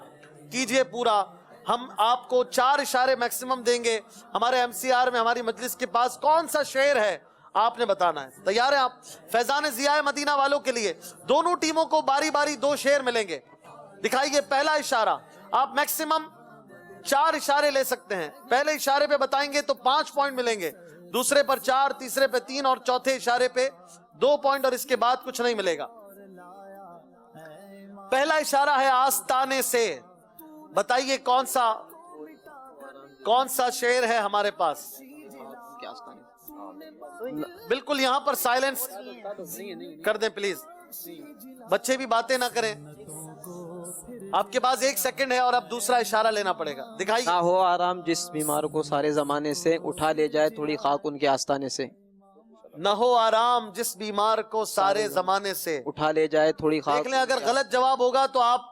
کیجئے پورا. ہم آپ کو 4 اشارے میکسیمم دیں گے. ہمارے MCR میں ہماری مجلس کے پاس کون سا شعر ہے آپ نے بتانا ہے. تیار ہیں آپ؟ فیضان ضیاء مدینہ والوں کے لیے دونوں ٹیموں کو باری باری 2 شعر ملیں گے. دکھائیے پہلا اشارہ. آپ میکسیمم 4 اشارے لے سکتے ہیں. پہلے اشارے پہ بتائیں گے تو 5 پوائنٹ ملیں گے, دوسرے پر 4, تیسرے پہ 3 اور چوتھے اشارے پہ 2 پوائنٹ, اور اس کے بعد کچھ نہیں ملے گا. پہلا اشارہ ہے آستانے سے. بتائیے کون سا شعر ہے ہمارے پاس. بالکل یہاں پر سائلنس کر دیں پلیز, بچے بھی باتیں نہ کریں. آپ کے پاس 1 سیکنڈ ہے اور اب دوسرا اشارہ لینا پڑے گا. دکھائیے. نہ ہو آرام جس بیمار کو سارے زمانے سے, اٹھا لے جائے تھوڑی خاک ان کے آستانے سے. نہ ہو آرام جس بیمار کو سارے زمانے سے, اٹھا لے جائے تھوڑی خاک. دیکھ لیں اگر غلط جواب ہوگا تو آپ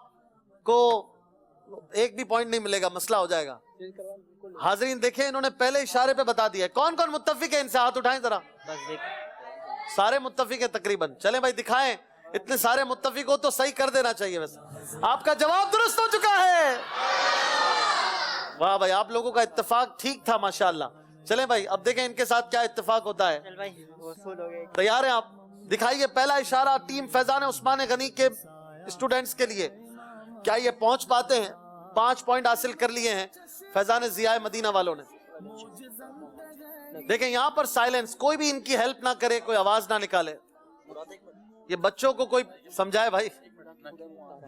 کو 1 بھی پوائنٹ نہیں ملے گا, مسئلہ ہو جائے گا. حاضرین دیکھیں انہوں نے پہلے اشارے پہ بتا دیا ہے. کون کون متفق ہے ان سے ہاتھ اٹھائیں ذرا. سارے متفق ہیں تقریباً. چلیں بھائی دکھائیں, اتنے سارے متفق ہو تو صحیح کر دینا چاہیے. ویسے آپ کا جواب درست ہو چکا ہے. واہ بھائی, آپ لوگوں کا اتفاق ٹھیک تھا ماشاءاللہ. چلیں بھائی اب دیکھیں ان کے ساتھ کیا اتفاق ہوتا ہے. تیار ہیں آپ؟ دکھائیے پہلا اشارہ ٹیم فیضان عثمان غنی کے اسٹوڈنٹس کے لیے. کیا یہ پہنچ پاتے ہیں؟ 5 پوائنٹ حاصل کر لیے ہیں فیضان ضیاء مدینہ والوں نے. دیکھیں یہاں پر سائلنس, کوئی بھی ان کی ہیلپ نہ کرے, کوئی آواز نہ نکالے. یہ بچوں کو کوئی سمجھائے بھائی,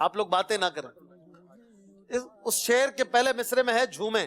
آپ لوگ باتیں نہ کریں. اس شعر کے پہلے مصرے میں ہے جھومے.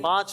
5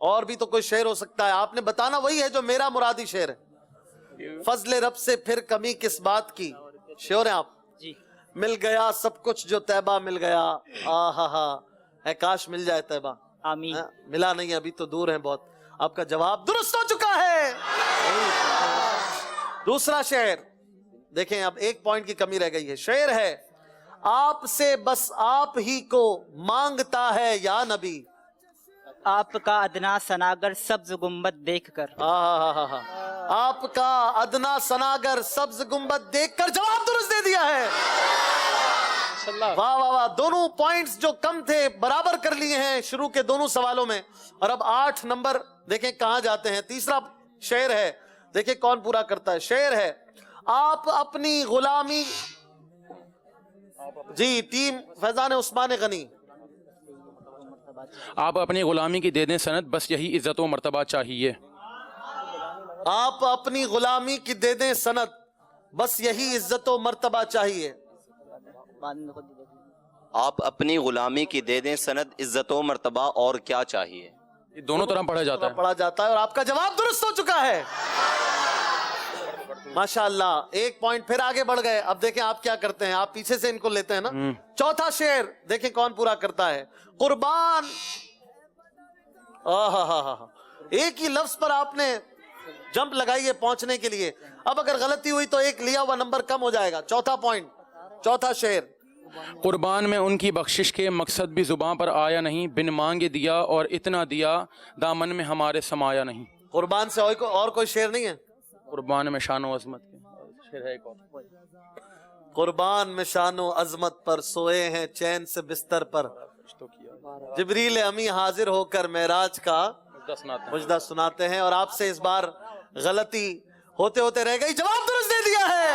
اور بھی تو کوئی شعر ہو سکتا ہے، آپ نے بتانا وہی ہے جو میرا مرادی شعر ہے. فضل رب سے پھر کمی کس بات کی، شعر ہیں آپ. جی. مل گیا سب کچھ جو طیبہ مل گیا، اے کاش مل جائے طیبہ. آمین. ملا نہیں، ابھی تو دور ہیں بہت. آپ کا جواب درست ہو چکا ہے. دوسرا شعر دیکھیں، اب ایک پوائنٹ کی کمی رہ گئی ہے. شعر ہے، آپ سے بس آپ ہی کو مانگتا ہے یا نبی. آپ کا ادنا سناگر سبز گنبد دیکھ کر. آپ کا ادنا سناگر سبز گنبد دیکھ کر. جواب درست دے دیا ہے. واہ واہ واہ. دونوں پوائنٹس جو کم تھے برابر کر لیے ہیں شروع کے دونوں سوالوں میں. اور اب 8 نمبر دیکھیں کہاں جاتے ہیں. تیسرا شعر ہے، دیکھیں کون پورا کرتا ہے. شعر ہے، آپ اپنی غلامی. جی ٹیم فیضان عثمان غنی. آپ اپنی غلامی کی دے دیں سند، بس یہی عزت و مرتبہ چاہیے. آپ اپنی غلامی کی دے دیں سند، بس یہی عزت و مرتبہ چاہیے. آپ اپنی غلامی کی دے دیں سند، عزت و مرتبہ اور کیا چاہیے. یہ دونوں طرح پڑھا جاتا ہے. اور آپ کا جواب درست ہو چکا ہے. ماشاءاللہ. ایک پوائنٹ پھر آگے بڑھ گئے. اب دیکھیں آپ کیا کرتے ہیں، آپ پیچھے سے ان کو لیتے ہیں نا. چوتھا شعر دیکھیں کون پورا کرتا ہے. قربان. ایک ہی لفظ پر آپ نے جمپ لگائی ہے پہنچنے کے لیے. اب اگر غلطی ہوئی تو ایک لیا ہوا نمبر کم ہو جائے گا. چوتھا پوائنٹ، چوتھا شعر. قربان میں ان کی بخشش کے مقصد بھی زباں پر آیا نہیں، بن مانگے دیا اور اتنا دیا دامن میں ہمارے سمایا نہیں. قربان سے اور کوئی شعر نہیں ہے. قربان میں شان و عظمت کے شعر ہے ایک اور. قربان میں شان و عظمت پر سوئے ہیں چین سے بستر پر، جبریل امی حاضر ہو کر معراج کا مجدہ سناتے ہیں. اور آپ سے اس بار غلطی ہوتے ہوتے رہ گئی. جواب درست دے دیا ہے.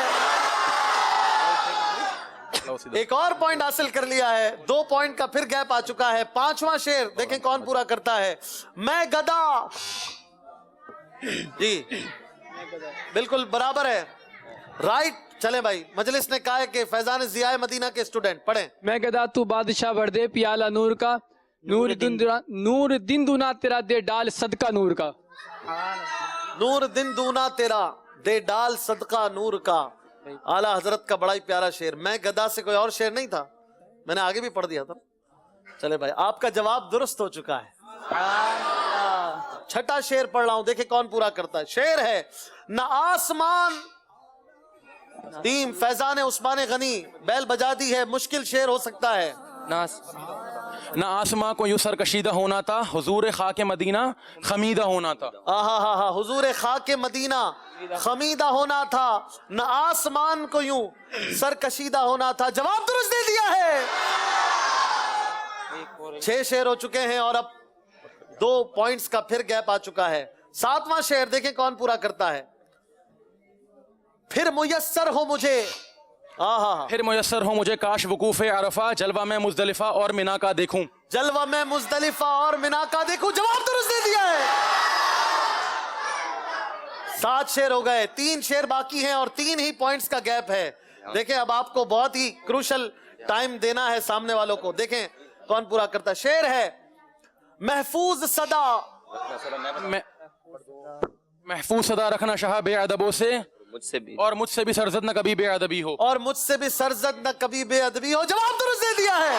ایک اور پوائنٹ حاصل کر لیا ہے. 2 پوائنٹ کا پھر گیپ آ چکا ہے. 5واں شعر دیکھیں کون پورا کرتا ہے. میں گدا. جی بالکل برابر ہے. رائٹ. چلیں بھائی، مجلس نے کہا ہے کہ فیضان ضیاء مدینہ کے اسٹوڈنٹ پڑھیں. میں گدا تو بادشاہ بھر دے پیالہ نور کا، نور دن دونا تیرا دے ڈال صدقہ نور کا. نور دن دونا تیرا دے ڈال صدقہ نور کا. اعلیٰ حضرت کا بڑا ہی پیارا شعر. میں گدا سے کوئی اور شعر نہیں تھا، میں نے آگے بھی پڑھ دیا تھا. چلے بھائی، آپ کا جواب درست ہو چکا ہے. چھٹا شعر پڑھ رہا ہوں، دیکھیں کون پورا کرتا ہے. شعر ہے، نہ آسمان. ٹیم فیضان عثمان غنی بیل بجا دی ہے. مشکل شعر ہو سکتا ہے. نہ آسماں کو یوں سرکشیدہ ہونا تھا، حضور خاک مدینہ خمیدہ ہونا تھا. حضور خاک مدینہ خمیدہ ہونا تھا، نہ آسمان کو یوں سرکشیدہ ہونا تھا. جواب درست دے دیا ہے. 6 شعر ہو چکے ہیں اور اب 2 پوائنٹس کا پھر گیپ آ چکا ہے. 7واں شعر دیکھیں کون پورا کرتا ہے. پھر میسر ہو مجھے. پھر میسر ہو مجھے کاش وقوف عرفہ، جلوہ میں مزدلفہ اور منا کا دیکھوں. جلوہ میں مزدلفہ اور منا کا دیکھوں. جواب درست دے دیا ہے. 7 شعر ہو گئے. 3 شعر باقی ہیں اور 3 ہی پوائنٹس کا گیپ ہے. دیکھیں اب آپ کو بہت ہی کروشل ٹائم دینا ہے سامنے والوں کو. دیکھیں کون پورا کرتا ہے. شعر ہے، محفوظ صدا. محفوظ صدا رکھنا شاہ بے ادبوں سے، اور مجھ سے بھی سرزد نہ کبھی بے ادبی ہو. اور مجھ سے بھی سرزد نہ کبھی بے ادبی ہو. جواب درست دے دیا ہے.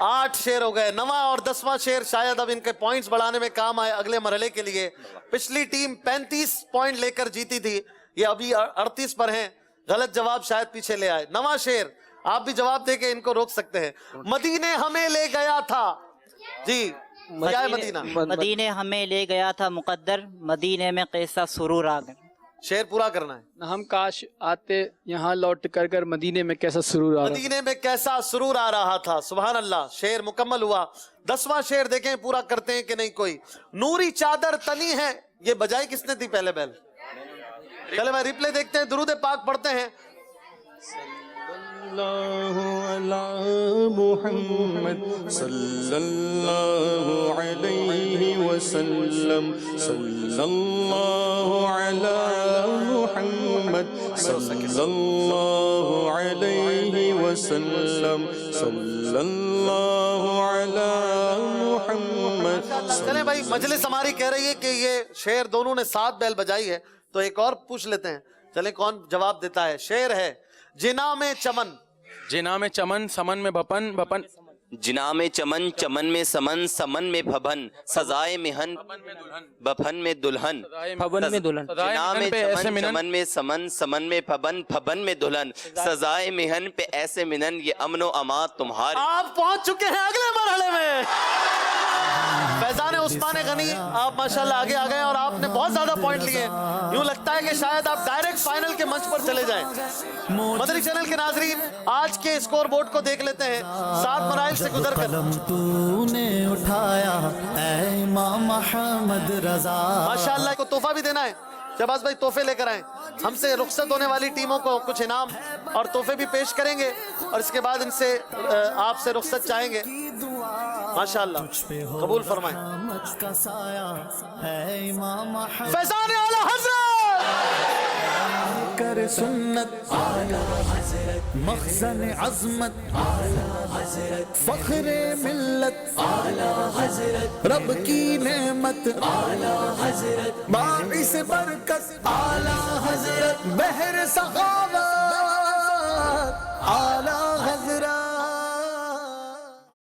8 شعر ہو گئے. 9واں اور 10واں شعر شاید اب ان کے پوائنٹس بڑھانے میں کام آئے اگلے مرحلے کے لیے. پچھلی ٹیم 35 پوائنٹ لے کر جیتی تھی، یہ ابھی 38 پر ہیں. غلط جواب شاید پیچھے لے آئے. 9واں شعر آپ بھی جواب دے کے ان کو روک سکتے ہیں. مدینے ہمیں لے گیا تھا. جی مدینہ. مدینے ہمیں لے گیا تھا مقدر، مدینے میں کیسا سرور آ گیا. شعر پورا کرنا ہے. ہم کاش آتے یہاں لوٹ کر مدینے میں کیسا سرور آ رہا. مدینے میں کیسا سرور آ رہا تھا. سبحان اللہ. شعر مکمل ہوا. 10واں شعر دیکھیں پورا کرتے ہیں کہ نہیں کوئی. نوری چادر تنی ہے. یہ بجائی کس نے تھی پہلے بیل؟ چلے میں ریپلے دیکھتے ہیں. درود پاک پڑھتے ہیں. اللہ علی محمد صلی اللہ علیہ وسلم. صلی اللہ علی محمد صلی اللہ علیہ وسلم. صلی اللہ علی محمد اللہ. چلیں بھائی مجلس ہماری کہہ رہی ہے کہ یہ شعر دونوں نے 7 بیل بجائی ہے تو ایک اور پوچھ لیتے ہیں. چلیں کون جواب دیتا ہے. شعر ہے جنا میں چمن. جنا میں چمن سمن میں بھپن بھپن جنا میں چمن چمن میں سمن سمن میں بھبن سزائے مہن بپھن میں دلہن پھبن میں دلہن جنا میں چمن چمن میں سمن سمن میں پھبن پھبن میں دلہن سزائے مہن پہ ایسے منن یہ امن و امان تمہارے. آپ پہنچ چکے ہیں اگلے مرحلے میں. فیضان عثمان غنی آپ ماشاءاللہ آگے آ گئے اور آپ نے بہت زیادہ پوائنٹ لیے. یوں لگتا ہے کہ شاید آپ ڈائریکٹ فائنل کے منچ پر چلے جائیں. مدنی چینل کے ناظرین آج کے اسکور بورڈ کو دیکھ لیتے ہیں 7 مراحل سے گزر کر. تو نے اٹھایا اے امام محمد رضا. ماشاءاللہ کو تحفہ بھی دینا ہے. شہباز بھائی تحفے لے کر آئیں. ہم سے رخصت ہونے والی ٹیموں کو کچھ انعام اور تحفے بھی پیش کریں گے اور اس کے بعد ان سے آپ سے رخصت چاہیں گے. ماشاءاللہ قبول فرمائیں. فیضان اعلی حضرت کر سنت مخزن عظمت فخر ملت رب کی نعمت باعث برکت اعلی حضرت بحر سخاوت